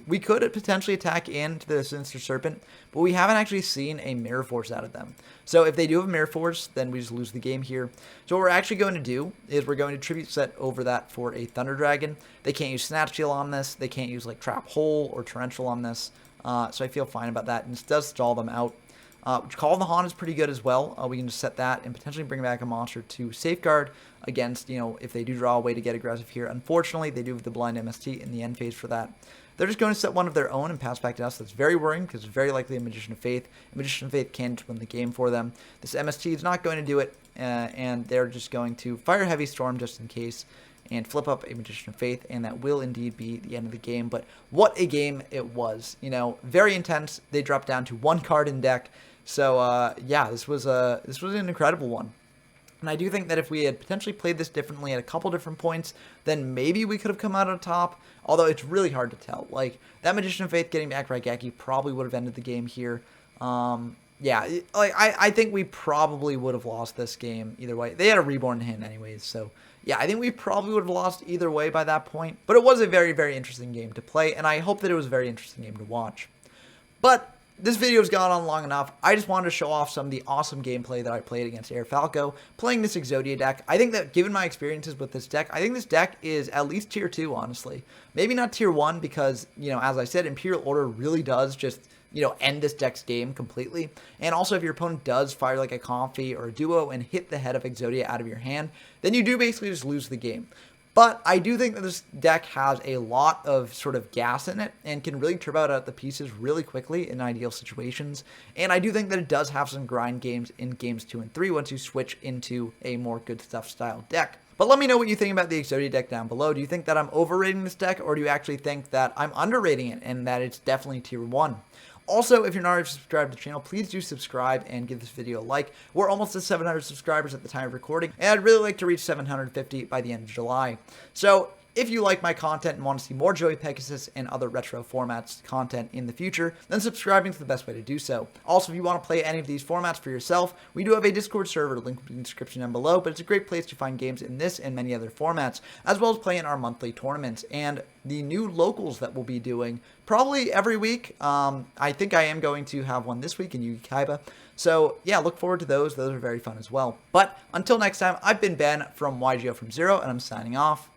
we could potentially attack into the Sinister Serpent, but we haven't actually seen a Mirror Force out of them. So if they do have Mirror Force, then we just lose the game here. So what we're actually going to do is we're going to Tribute Set over that for a Thunder Dragon. They can't use Snatch Steal on this. They can't use like Trap Hole or Torrential on this. So I feel fine about that, and this does stall them out. Call of the Haunt is pretty good as well. We can just set that and potentially bring back a monster to safeguard against, you know, if they do draw a way to get aggressive here. Unfortunately, they do have the blind MST in the end phase for that. They're just going to set one of their own and pass back to us. That's very worrying because it's very likely a Magician of Faith. A Magician of Faith can't win the game for them. This MST is not going to do it, and they're just going to fire Heavy Storm just in case and flip up a Magician of Faith, and that will indeed be the end of the game. But what a game it was. You know, very intense. They dropped down to one card in deck. So, yeah, this was an incredible one. And I do think that if we had potentially played this differently at a couple different points, then maybe we could have come out on top. Although it's really hard to tell. Like, that Magician of Faith getting back Raigeki probably would have ended the game here. Yeah, like I think we probably would have lost this game either way. They had a Reborn in hand anyways, so yeah, I think we probably would have lost either way by that point. But it was a very, very interesting game to play, and I hope that it was a very interesting game to watch. But this video's gone on long enough. I just wanted to show off some of the awesome gameplay that I played against Air Falco, playing this Exodia deck. I think that given my experiences with this deck, I think this deck is at least tier 2, honestly. Maybe not tier 1 because, you know, as I said, Imperial Order really does just, you know, end this deck's game completely. And also, if your opponent does fire like a Comfy or a Duo and hit the head of Exodia out of your hand, then you do basically just lose the game. But I do think that this deck has a lot of sort of gas in it and can really turbo out the pieces really quickly in ideal situations. And I do think that it does have some grind games in games 2 and 3 once you switch into a more good stuff style deck. But let me know what you think about the Exodia deck down below. Do you think that I'm overrating this deck, or do you actually think that I'm underrating it and that it's definitely tier 1? Also, if you're not already subscribed to the channel, please do subscribe and give this video a like. We're almost at 700 subscribers at the time of recording, and I'd really like to reach 750 by the end of July. So, if you like my content and want to see more Joey-Pegasus and other retro formats content in the future, then subscribing is the best way to do so. Also, if you want to play any of these formats for yourself, we do have a Discord server, link in the description down below, but it's a great place to find games in this and many other formats, as well as play in our monthly tournaments and the new locals that we'll be doing probably every week. I think I am going to have one this week in Yugi Kaiba. So, yeah, look forward to those. Those are very fun as well. But until next time, I've been Ben from YGO from Zero, and I'm signing off.